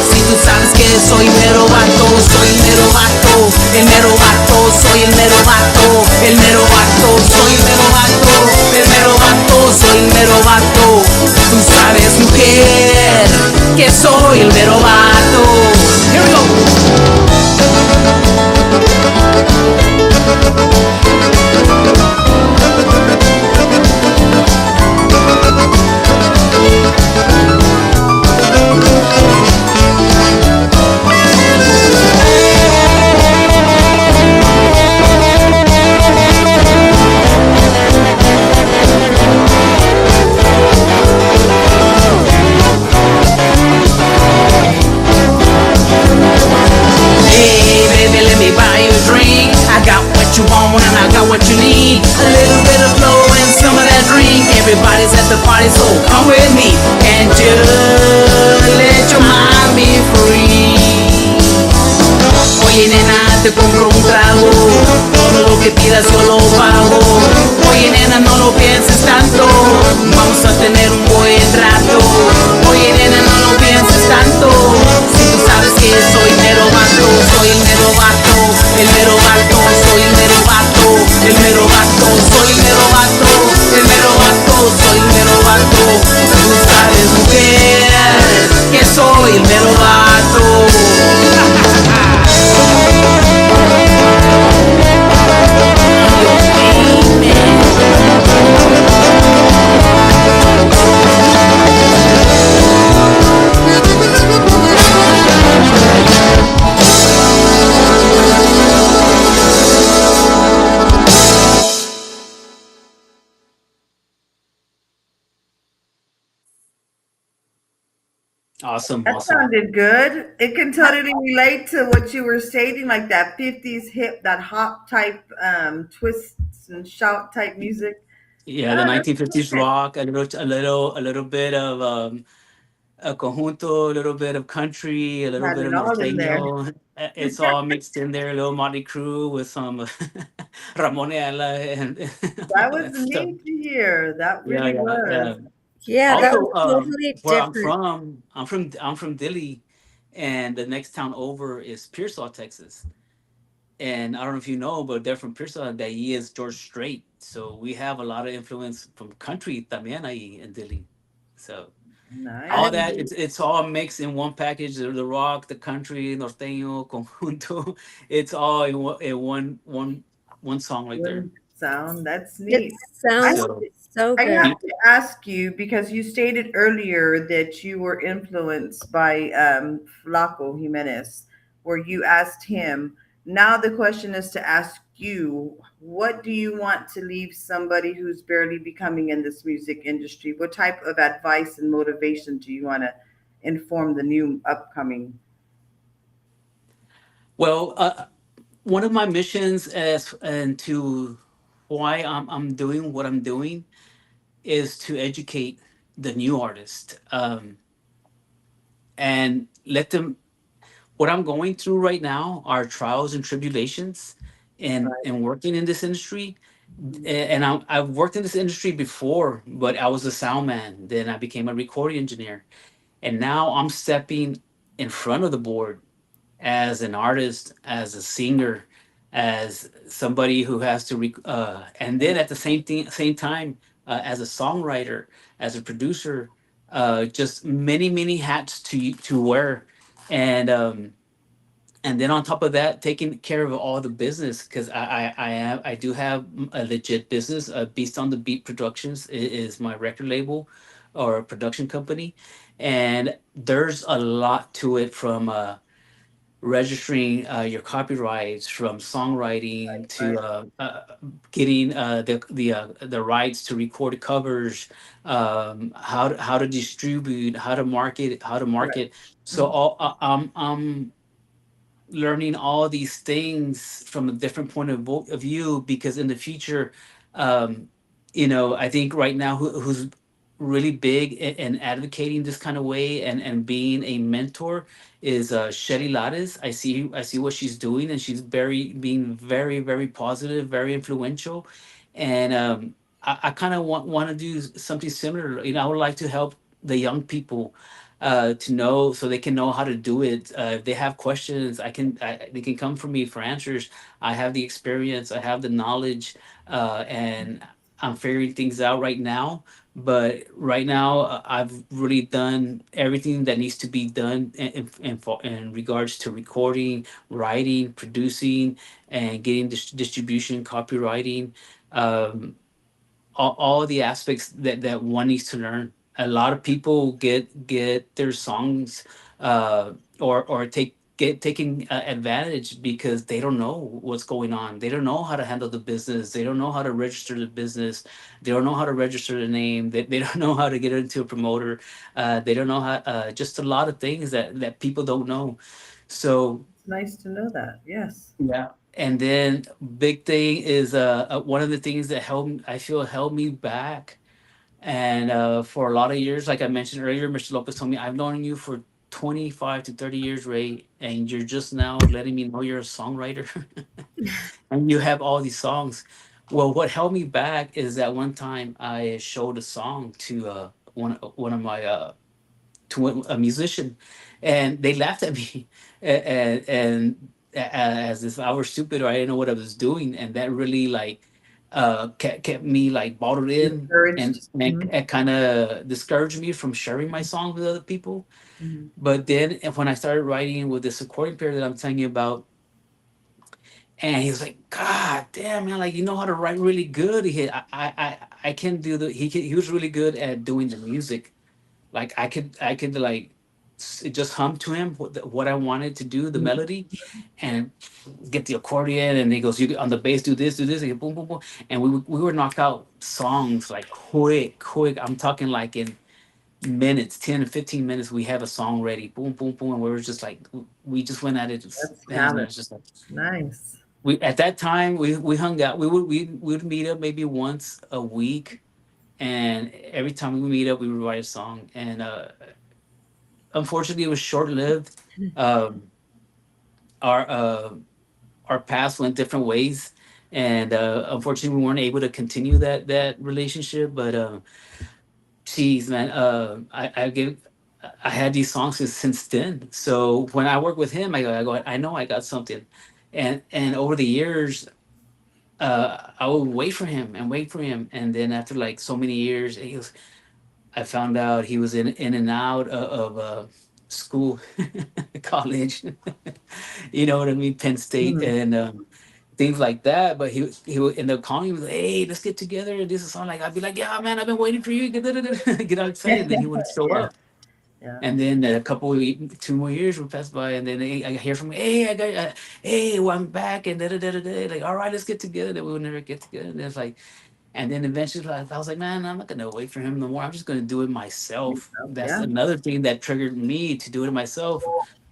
Si tú sabes que soy mero vato, soy mero vato. El mero vato, soy el mero vato. El mero vato, soy el mero vato. El mero vato, soy el mero vato. Tú sabes, mujer, que soy el mero vato. Here we go. Hey, baby, let me buy you a drink. I got what you want and I got what you need. A little bit of flow and some of that drink. Everybody's at the party, so come with me and just let your mind be free. Oye, nena, te compro un trago. Todo lo que pidas yo lo pago. Oye, nena, no lo pienses tanto. Vamos a tener un buen rato. Oye, nena, no lo pienses tanto. Si tú sabes que soy mero vato, soy el mero vato. El mero vato, soy el mero vato. El mero vato, soy el mero vato. El mero vato, soy el mero vato. Tú sabes, mujer, que soy el Awesome, That awesome. sounded good. It can totally relate to what you were stating, like that 50s hip, that hop type, twists and shout type music. Yeah, the Oh, that's 1950s perfect. rock, a little bit of a conjunto, a little bit of country, a little Had bit it of all in there. norteño. It's all mixed in there. A little Motley Crue with some Ramon Ayala and That all was that stuff. neat to hear. That Yeah, really yeah. was. Yeah, that was Also, totally where I'm different. from, I'm from Dilley, and the next town over is Pearsall, Texas. And I don't know if you know, but they're from Pearsall. That he is George Strait, so we have a lot of influence from country también ahí in Dilley. So all Nice. Um, that it's all mixed in one package. The rock, the country, norteño, conjunto. It's all in one song right there. One sound. That's it neat. I sounds So so I good. have to ask you because you stated earlier that you were influenced by Flaco Jimenez, where you asked him. Now the question is to ask you, what do you want to leave somebody who's barely becoming in this music industry? What type of advice and motivation do you want to inform the new upcoming? well, one of my missions as and to why I'm doing what I'm doing is to educate the new artist, and let them. What I'm going through right now are trials and tribulations, and working in this industry. And I've worked in this industry before, but I was a sound man. Then I became a recording engineer, and now I'm stepping in front of the board as an artist, as a singer, as somebody who has to, and then at the same time, as a songwriter, as a producer, just many many hats to wear, and and then on top of that, taking care of all the business because I do have a legit business. Beast on the Beat Productions is my record label or production company, and there's a lot to it from registering your copyrights, from songwriting to Right, getting the rights to record covers, how to distribute, right. how to market. So Mhm. I'm learning all these things from a different point of view because in the future, um, I think right now who's really big in advocating this kind of way and being a mentor is Shelly Lattes. I see what she's doing, and she's being very very positive, very influential, and I kind of want to do something similar. I would like to help the young people to know so they can know how to do it. If they have questions, they can come from me for answers. I have the experience, I have the knowledge, and I'm figuring things out right now. But right now, I've really done everything that needs to be done in regards to recording, writing, producing, and getting distribution, copywriting. Um, all the aspects that one needs to learn. A lot of people get their songs or get taken advantage because they don't know what's going on. They don't know how to handle the business. They don't know how to register the business. They don't know how to register the name. They don't know how to get into a promoter. They don't know how just a lot of things that people don't know. So It's nice to know that. Yes. yeah. And then big thing is one of the things that I feel held me back. And for a lot of years, like I mentioned earlier, Mr. Lopez told me, I've known you for 25 to 30 years, Ray, and you're just now letting me know you're a songwriter and you have all these songs. Well, what held me back is that one time I showed a song to one of my to a musician, and they laughed at me, and as if I were stupid or I didn't know what I was doing, and that really like kept me like bottled in Encouraged. and kind of discouraged me from sharing my songs with other people. Mhm. But then when I started writing with this recording player that I'm telling you about, and he was like, God damn man, like you know how to write really good. I can do he was really good at doing the music. Like I could like just hum to him what I wanted to do, the melody, and get the accordion. And he goes, "You on the bass, do this," and boom, boom, boom. And we were knocked out songs like quick. I'm talking like in minutes, 10 to 15 minutes, we have a song ready. Boom, boom, boom. And we were just like, we just went at it. That's Man, it talent. was just like, Nice. we, at that time, we hung out. We would meet up maybe once a week. And every time we would meet up, we would write a song. And unfortunately, it was short lived. Um, our, our paths went different ways. And unfortunately, we weren't able to continue that relationship. But geez, man, I had these songs since then. So when I work with him, I know I got something, and over the years, I would wait for him and wait for him, and then after like so many years, I found out he was in and out of school, college, you know what I mean, Penn State, Mhm. and things like that. But he would end up calling me, like, hey, let's get together and do a song. Like I'd be like, yeah, man, I've been waiting for you. Get all excited, and then he wouldn't show Yeah. up. Yeah. And then a couple of 2 more years would pass by, and then I hear from, hey, hey, well, I'm back, and like, all right, let's get together. Then we would never get together. And it's like, and then eventually, like, I was like, man, I'm not gonna wait for him no more. I'm just gonna do it myself. That's Yeah. another thing that triggered me to do it myself,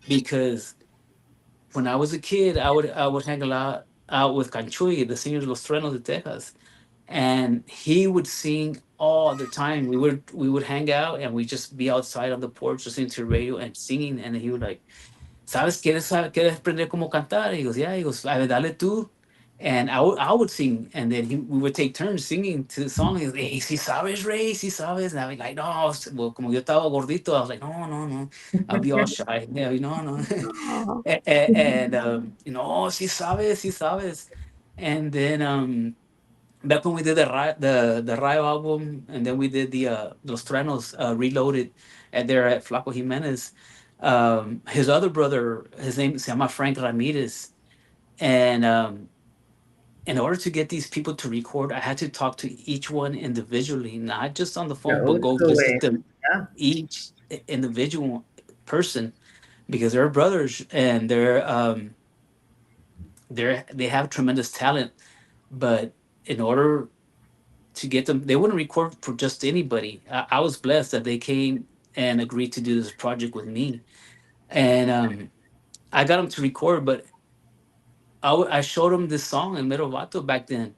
because when I was a kid, I would hang a lot out with Canchuy, the singer of Los Truenos de Texas, and he would sing all the time. We would hang out and we'd just be outside on the porch listening to the radio and singing, and he would like, ¿sabes? ¿Quieres aprender cómo cantar? He goes, yeah. He goes, a ver, dale tú. And I would sing, and then we would take turns singing to the song. He goes, hey, si sabes, Ray, si sabes. And I was like, no, well, como yo estaba gordito, I was like, no, no, no. I'll be all shy. Yeah, no, no. Oh, And oh, si sabes, si sabes. And then back when we did the Rayo album, and then we did the Los Truenos Reloaded, and there at Flaco Jimenez. His other brother, his name se llama Frank Ramirez, and in order to get these people to record, I had to talk to each one individually, not just on the The phone, but old go school visit way. them, Yeah. each individual person, because they're brothers and they have tremendous talent, but in order to get them, they wouldn't record for just anybody. I was blessed that they came and agreed to do this project with me, and I got them to record. But I showed him this song in Mero Vato back then,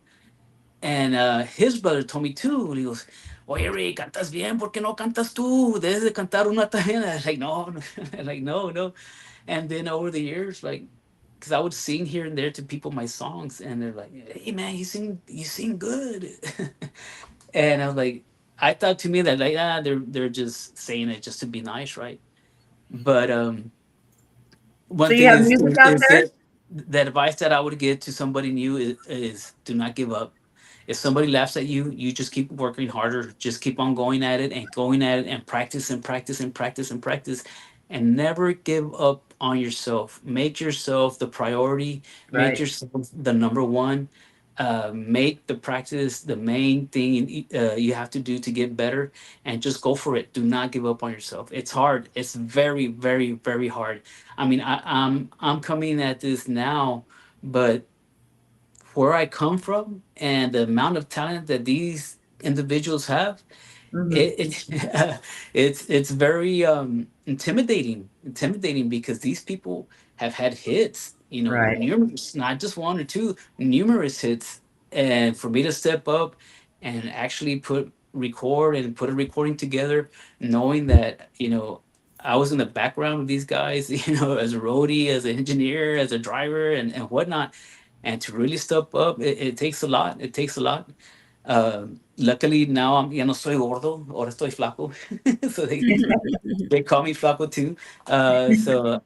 and his brother told me too. He goes, "Oye, Ray, cantas bien, ¿por qué no cantas tú? Debes de cantar una también." I was like, "No, no." Like, no, no. And then over the years, like, because I would sing here and there to people my songs, and they're like, "Hey, man, you sing good." And I was like, I thought to me that like, they're just saying it just to be nice, right? But So one you thing have is music is, out is there? that the advice that I would give to somebody new is do not give up. If somebody laughs at you, you just keep working harder. Just keep on going at it and going at it and practice and practice and practice and practice, and never give up on yourself. Make yourself the priority. Make Right. yourself the number one. Make the practice the main thing you have to do to get better, and just go for it. Do not give up on yourself. It's hard. It's very, very, very hard. I mean, I'm coming at this now, but where I come from and the amount of talent that these individuals have, Hmm. it it's very intimidating because these people have had hits, Right. numerous, not just one or two, numerous hits. And for me to step up and actually record and put a recording together, knowing that I was in the background of these guys, as a roadie, as an engineer, as a driver, and whatnot, and to really step up, it takes a lot. It takes a lot. Luckily now ya no soy gordo, ahora estoy flaco. So they call me flaco too. So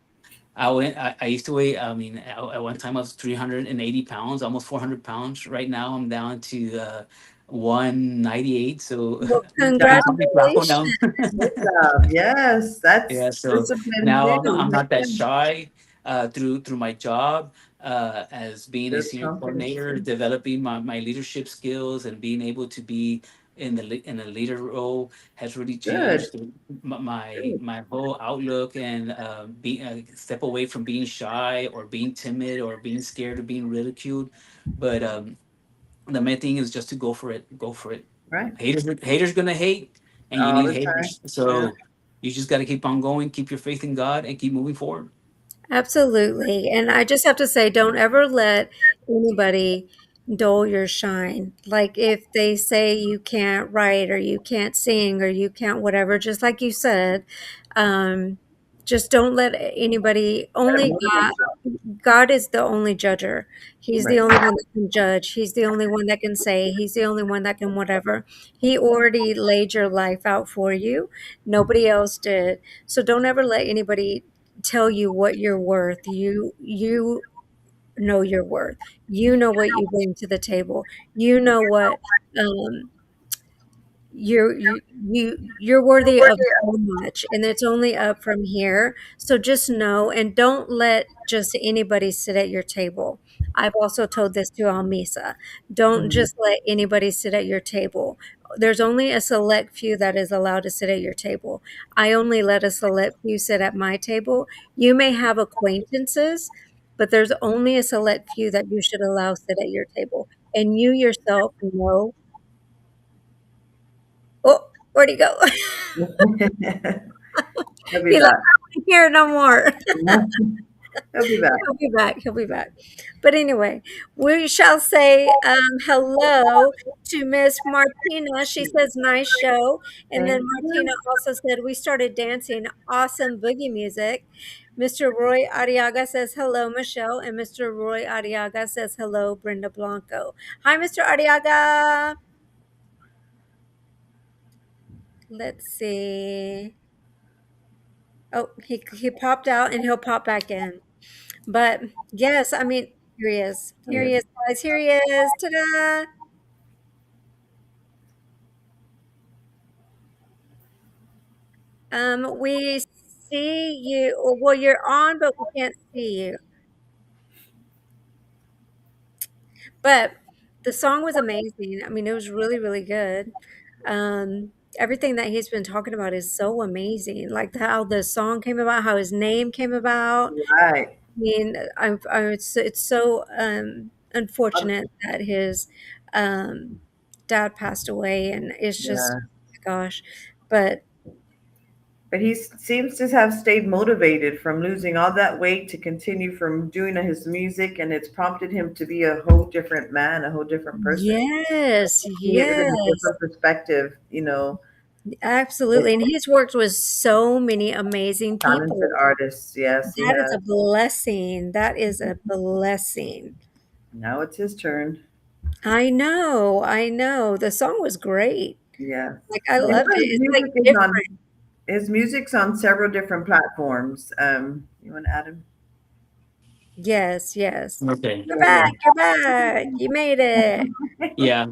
I used to weigh, I mean, at one time I was 380 pounds, almost 400 pounds. Right now I'm down to 198. So well, Good they job. call me flaco now. congratulations. Good job. Yes, Yeah, that's so discipline now I'm too. not that shy, through my job, as being a Builds senior confidence coordinator, too. developing my leadership skills and being able to be in a leader role has really Good. changed my Good. my whole outlook, and be step away from being shy or being timid or being scared of being ridiculed. But the main thing is just to go for it. Go for it. Right. Haters gonna hate. and you all need the time. haters. Yeah. So you just got to keep on going, keep your faith in God, and keep moving forward. Absolutely. And I just have to say, don't ever let anybody dull your shine. Like if they say you can't write or you can't sing or you can't whatever, just like you said, um, just don't let anybody, Gotta only motivate yourself. God is the only judger. He's the Right. only one that can judge. He's the only one that can say. He's the only one that can whatever. He already laid your life out for you. Nobody else did. So don't ever let anybody tell you what you're worth. You know your worth. You know what you bring to the table. You know what um you're worthy of so much, and it's only up from here. So just know, and don't let just anybody sit at your table. I've also told this to Almisa. Don't Mhm. just let anybody sit at your table. There's only a select few that is allowed to sit at your table. I only let a select few sit at my table. You may have acquaintances, but there's only a select few that you should allow sit at your table, and you yourself know. Oh, where'd he go? He'll be He like, back. "I don't hear no more." He'll be back. He'll be back. He'll be back. But anyway, we shall say hello to Miss Martina. She says, nice show. And then Thank Martina you. also said, we started dancing. Awesome boogie music. Mr. Roy Arriaga says, hello, Michelle. And Mr. Roy Arriaga says, hello, Brenda Blanco. Hi, Mr. Arriaga. Let's see. Oh, he popped out and he'll pop back in. But yes, I mean, here he is. Here he is, guys. Here he is. Ta-da! We see you. Well, you're on, but we can't see you. But the song was amazing. I mean, it was really, really good. Everything that he's been talking about is so amazing. Like how the song came about, how his name came about. Right. I mean, it's so Um, unfortunate that his um, dad passed away, and it's just, Yeah. oh my gosh. But But he seems to have stayed motivated from losing all that weight to continue from doing his music, and it's prompted him to be a whole different man, a whole different person. yes, See it in a yes, different perspective, you know, absolutely. with And he's worked with so many amazing talented people. artists. Yes, he That is has. a blessing. That is a blessing. Now it's his turn. I know. I know. The song was great. Yes. Like I And loved it. his It's like music is on different. his music's on several different platforms. You want to add him? Yes, yes. Okay. You're There you back. go. You're back. You made it. Yeah.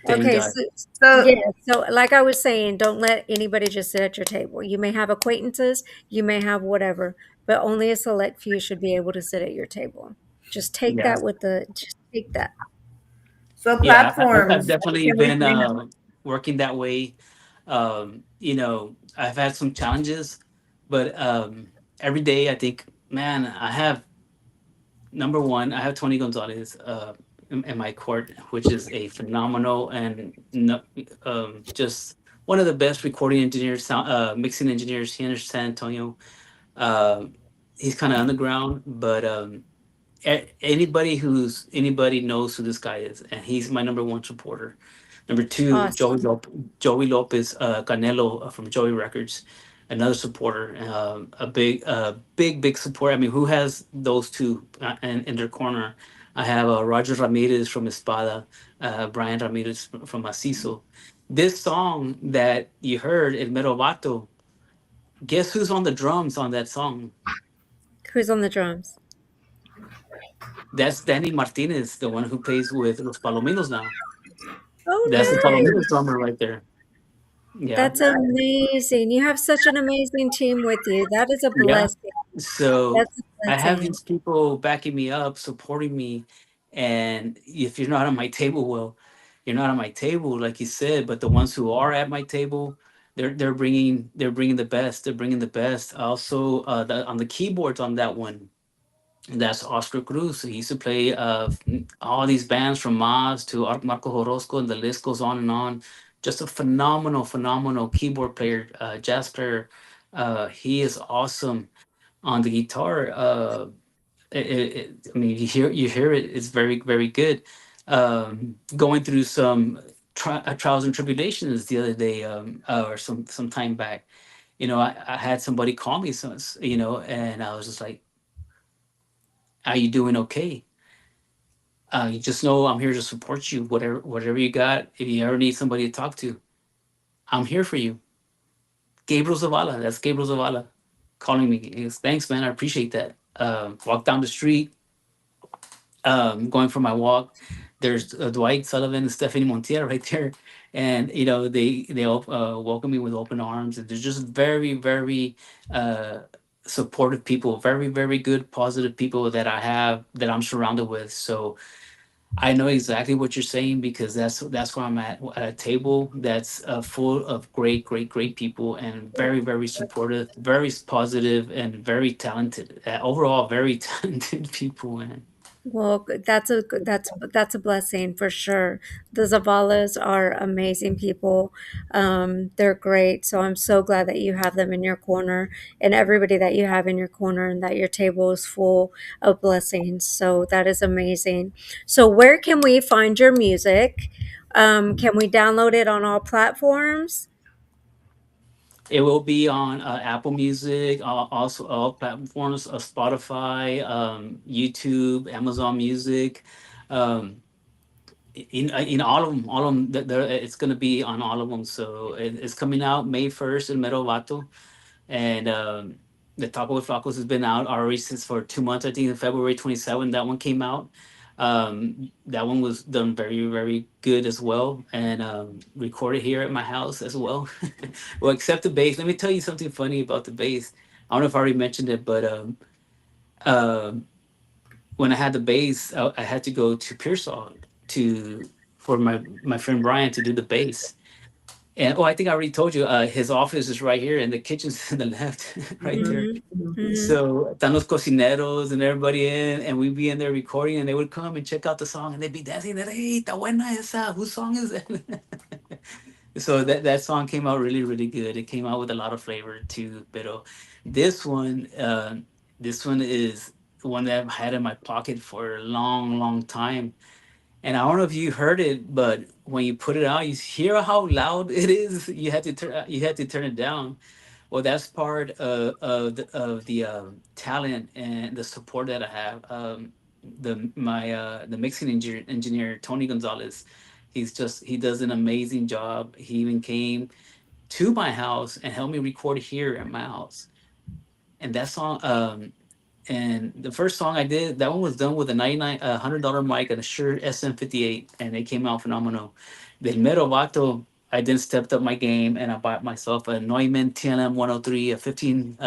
Thank Okay, God. so yeah, So so like I was saying, don't let anybody just sit at your table. You may have acquaintances, you may have whatever, but only a select few should be able to sit at your table. Yeah. Just take that. so Yeah. I've platforms. definitely Can we been say working that way. I've had some challenges, but every day I think, man, I have number one, I have Tony Gonzalez in my court, which is a phenomenal and just one of the best recording engineers, mixing engineers here in San Antonio. Uh, he's kind of underground, but anybody knows who this guy is, and he's my number one supporter. Number two, Awesome. Joey Lopez Canelo from Joey Records, another supporter, big support. I mean, who has those two in their corner? I have Roger Ramirez from Espada, Brian Ramirez from Macizo. This song that you heard, El Mero Vato, guess who's on the drums on that song? Who's on the drums? That's Danny Martinez, the one who plays with Los Palominos now. That's the Oh, nice, Palominos nice. drummer right there. Yeah. That's nice. amazing. You have such an amazing team with you. That is a Yeah. blessing. So That's a I have blessing. these people backing me up, supporting me. And if you're not on my table, well, you're not on my table, like you said. But the ones who are at my table, they're bringing the best. They're bringing the best. Also, on the keyboards on that one, that's Oscar Cruz. He used to play all these bands from Maz to Marco Horosco, and the list goes on and on. just a phenomenal, phenomenal keyboard player, jazz player. He is awesome on the guitar. I mean, you hear it. It's very, very good. Going through some trials and tribulations the other day, or some time back. I had somebody call me, and I was just like, "Are you doing okay? You just know I'm here to support you. Whatever you got. If you ever need somebody to talk to, I'm here for you." Gabriel Zavala. That's Gabriel Zavala calling me. He goes, "Thanks, man. I appreciate that." Walk down the street, going for my walk. There's Dwight Sullivan and Stephanie Montiel right there, and they all welcome me with open arms, and they're just very, very uh, supportive people, very, very good, positive people that I'm surrounded with. So I know exactly what you're saying, because that's where I'm at a table that's full of great, great, great people, and very, very supportive, very positive, and very talented. Overall, very talented people. And Well, that's a blessing for sure. The Zavalas are amazing people. They're great. So I'm so glad that you have them in your corner, and everybody that you have in your corner, and that your table is full of blessings. So that is amazing. So where can we find your music? Can we download it on all platforms? it will be on Apple Music, also all platforms, Spotify, YouTube, Amazon Music. Um, in all of them, it's going to be on all of them. So it's coming out May 1st in Mero Vato. And the Taco with Flacos has been out already since for 2 months. I think in February 27th that one came out. That one was done very, very good as well, and recorded here at my house as well. Well, except the bass. Let me tell you something funny about the bass. I don't know if I already mentioned it, but uh, when I had the bass, I had to go to Pearsall to for my friend Brian to do the bass. And I think I already told you, his office is right here, and the kitchen's to the left, right there. Mm-hmm. Mhm. Mm-hmm. So están los cocineros and everybody in, and we'd be in there recording, and they would come and check out the song, and they'd be dancing. They're like, "Hey, está buena esa. Whose song is that?" So that song came out really, really good. It came out with a lot of flavor too. But this one, this one is one that I've had in my pocket for a long, long time. And I don't know if you heard it, but when you put it out, you hear how loud it is. You had to turn it down. Well, that's part of the talent and the support that I have. The mixing engineer Tony Gonzalez, he does an amazing job. He even came to my house and helped me record here at my house. And that song, and the first song I did, that one was done with a $100 mic and a Shure SM58, and it came out phenomenal. The Mero Vato, I then stepped up my game, and I bought myself a Neumann TLM 103, a 15.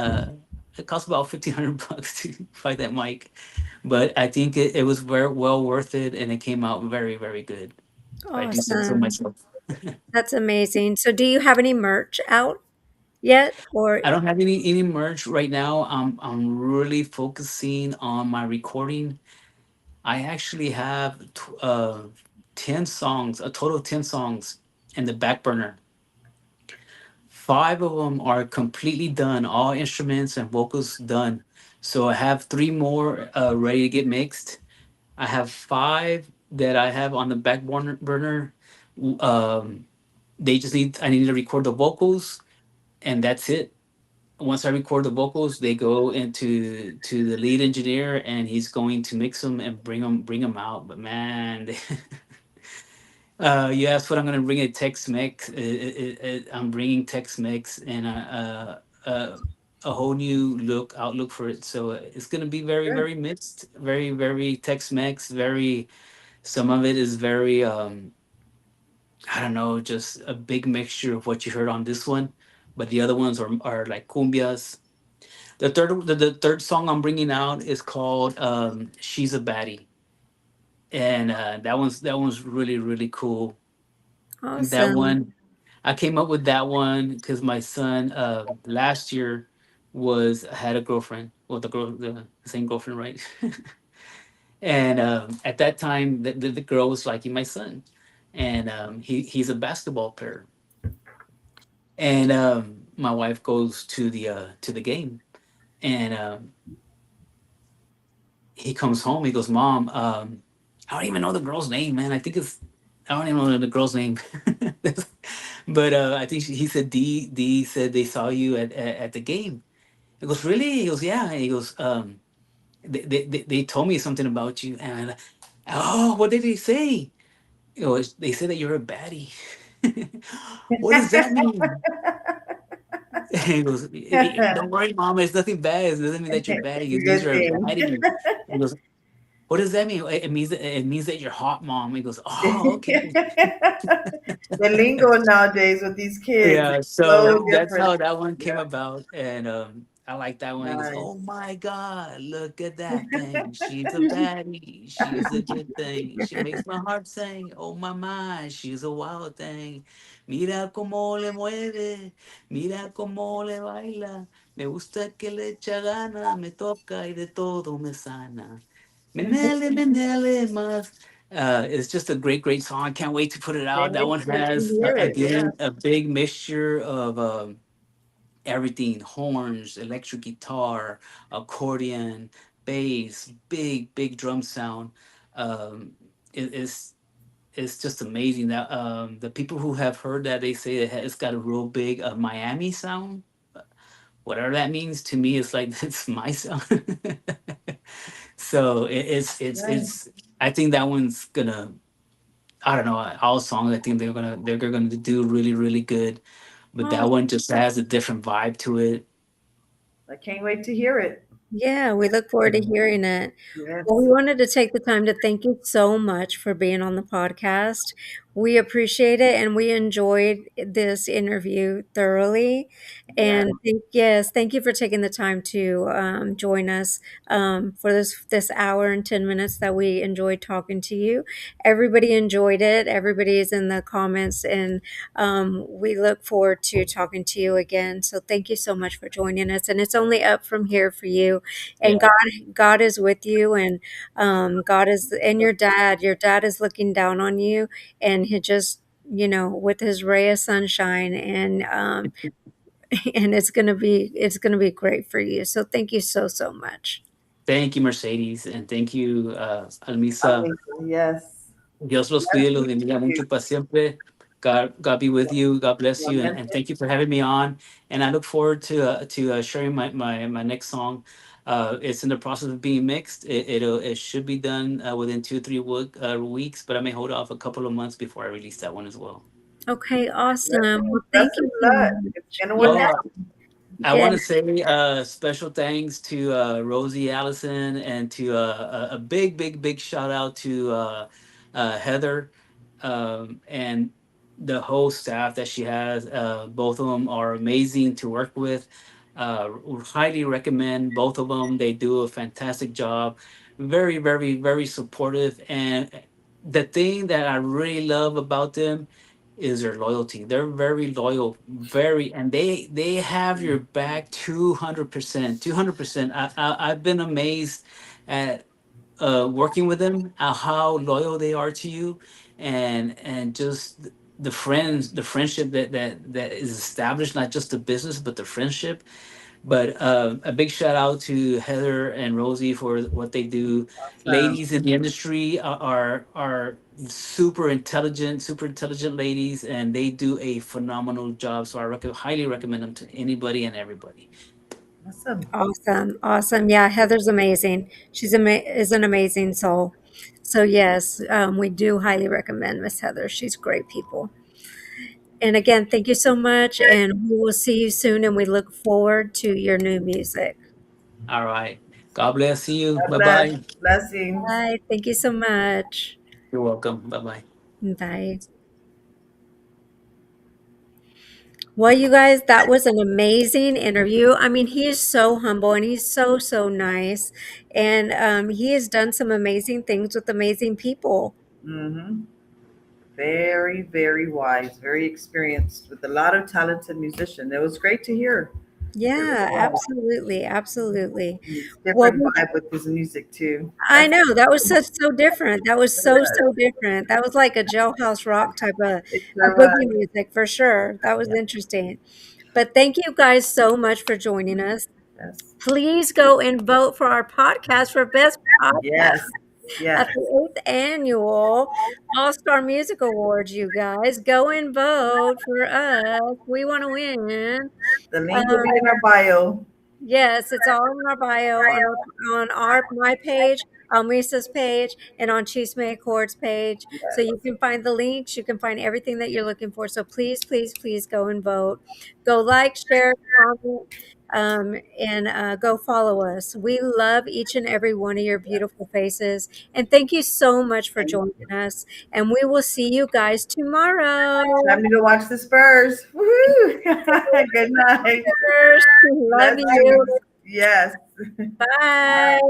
It cost about $1,500 to buy that mic, but I think it was very well worth it, and it came out very, very good. If I do say so Awesome. myself. That's amazing. So do you have any merch out yet, or I don't have any merch right now. I'm really focusing on my recording. I actually have 10 songs, a total of 10 songs in the back burner. Five of them are completely done, all instruments and vocals done. So I have three more ready to get mixed. I have five that I have on the back burner. Um, I need to record the vocals, and that's it. Once I record the vocals, they go to the lead engineer, and he's going to mix them and bring them out. But man, you asked what I'm gonna bring a Tex Mex. I'm bringing Tex Mex and a whole new outlook for it. So it's gonna be very, Good. very mixed, very, very Tex Mex. Very, some of it is very I don't know, just a big mixture of what you heard on this one, but the other ones are like cumbias. The third song I'm bringing out is called "She's a Baddie," and that one's really, really cool. That awesome? one, I came up with that one because my son last year was had a girlfriend, well, the same girlfriend, right? And at that time, the girl was liking my son, and he's a basketball player. And my wife goes to the game, and he comes home. He goes, "Mom, I don't even know the girl's name, man. I don't even know the girl's name." But I think he said D. D said they saw you at the game. He goes, "Really?" He goes, "Yeah." And he goes, they told me something about you, and oh, what did they say? You know, they say that you're a baddie. What does that mean? And he goes, "Don't worry, mama. It's nothing bad. It doesn't mean that you're bad." He goes, "It means Good you're a thing. baddie." He goes, "What does that mean?" It means that you're hot, mom. He goes, "Oh, okay." The lingo nowadays with these kids is Yeah, so so that's different. how that one came Yeah, about, and I like that one. He goes, "Oh nice. my God, look at that thing! She's a baddie. She's a good thing. She makes my heart sing. Oh my, she's a wild thing. Mira cómo le mueve, mira cómo le baila. Me gusta que le echa gana, me toca y de todo me sana. Menele más." It's just a great song. I can't wait to put it out. Can't That wait one to has hear it. Yeah, again a big mixture of everything: horns, electric guitar, accordion, bass, big drum sound. Um, it's just amazing that the people who have heard that, they say it's got a real big Miami sound. Whatever that means to me, it's like it's my sound. So right. it's. I think that one's gonna. I don't know. All songs, I think they're gonna do really good, but that one just has a different vibe to it. I can't wait to hear it. Yeah, we look forward to hearing it. Well, we Yes. wanted to take the time to thank you so much for being on the podcast. We appreciate it and we enjoyed this interview thoroughly. Yeah. And yes, thank you for taking the time to join us for this hour and 10 minutes that we enjoyed talking to you. Everybody enjoyed it. Everybody is in the comments, and we look forward to talking to you again. So thank you so much for joining us. And it's only up from here for you, and Yeah. God is with you, and God is, and your dad is looking down on you, and he just, with his ray of sunshine, and and it's gonna be great for you. So thank you so much. Thank you, Mercedes, and thank you, Almisa. Amazing. Yes. Dios los cuide, los bendiga You. mucho para siempre. God be with you. God bless you, and Igualmente. thank you for having me on. And I look forward to sharing my next song. It's in the process of being mixed. It should be done within 2 3 weeks, but I may hold off a couple of months before I release that one as well. Okay, awesome. Blessings. Well, thank Best of you so luck. It's much. gonna work Yeah, Oh, out. I yeah. want to say special thanks to Rosie Allison, and to a big shout out to Heather, and the whole staff that she has. Both of them are amazing to work with. Highly recommend both of them. They do a fantastic job. Very supportive. And the thing that I really love about them is their loyalty. They're very loyal, and they have your back 200%. 200%. I've been amazed at working with them, how loyal they are to you, and just the friendship that is established, not just the business but the friendship. But a big shout out to Heather and Rosie for what they do. Awesome. Ladies in the industry are super intelligent ladies, and they do a phenomenal job. So I highly recommend them to anybody and everybody. Awesome. Awesome, awesome. Yeah, Heather's amazing. Is an amazing soul. So yes, we do highly recommend Miss Heather. She's great people. And again, thank you so much, and we will see you soon. And we look forward to your new music. All right. God bless. See you. God Bye bless. bye. Blessings. Bye. Thank you so much. You're welcome. Bye bye. Bye. Well, you guys, that was an amazing interview. I mean, he is so humble and he's so nice, and he has done some amazing things with amazing people. Mm-hmm. Very wise, very experienced, with a lot of talented musician. It was great to hear. It really Yeah, was. absolutely, absolutely. It's Well, different vibe with his music too. I That's know that was such so different. That was so good. so different. That was like a jailhouse rock type of It a sure boogie was. music for sure. That was Yeah. interesting. But thank you guys so much for joining us. Yes. Please go and vote for our podcast for best podcast Yes. at Yes. the 8th annual All Star Music Awards. You guys go and vote for us. We want to win. The link will Um, be in our bio. Yes, it's all in our bio on our my page, on Lisa's page, and on Chisme y Chords page. So you can find the links, you can find everything that you're looking for. So please, please, please go and vote. Go like, share, comment, and go follow us. We love each and every one of your beautiful faces, and thank you so much for And joining us. And we will see you guys tomorrow. time to go watch the Spurs. Woohoo! Good night. Love you. Blessings. Yes. Bye.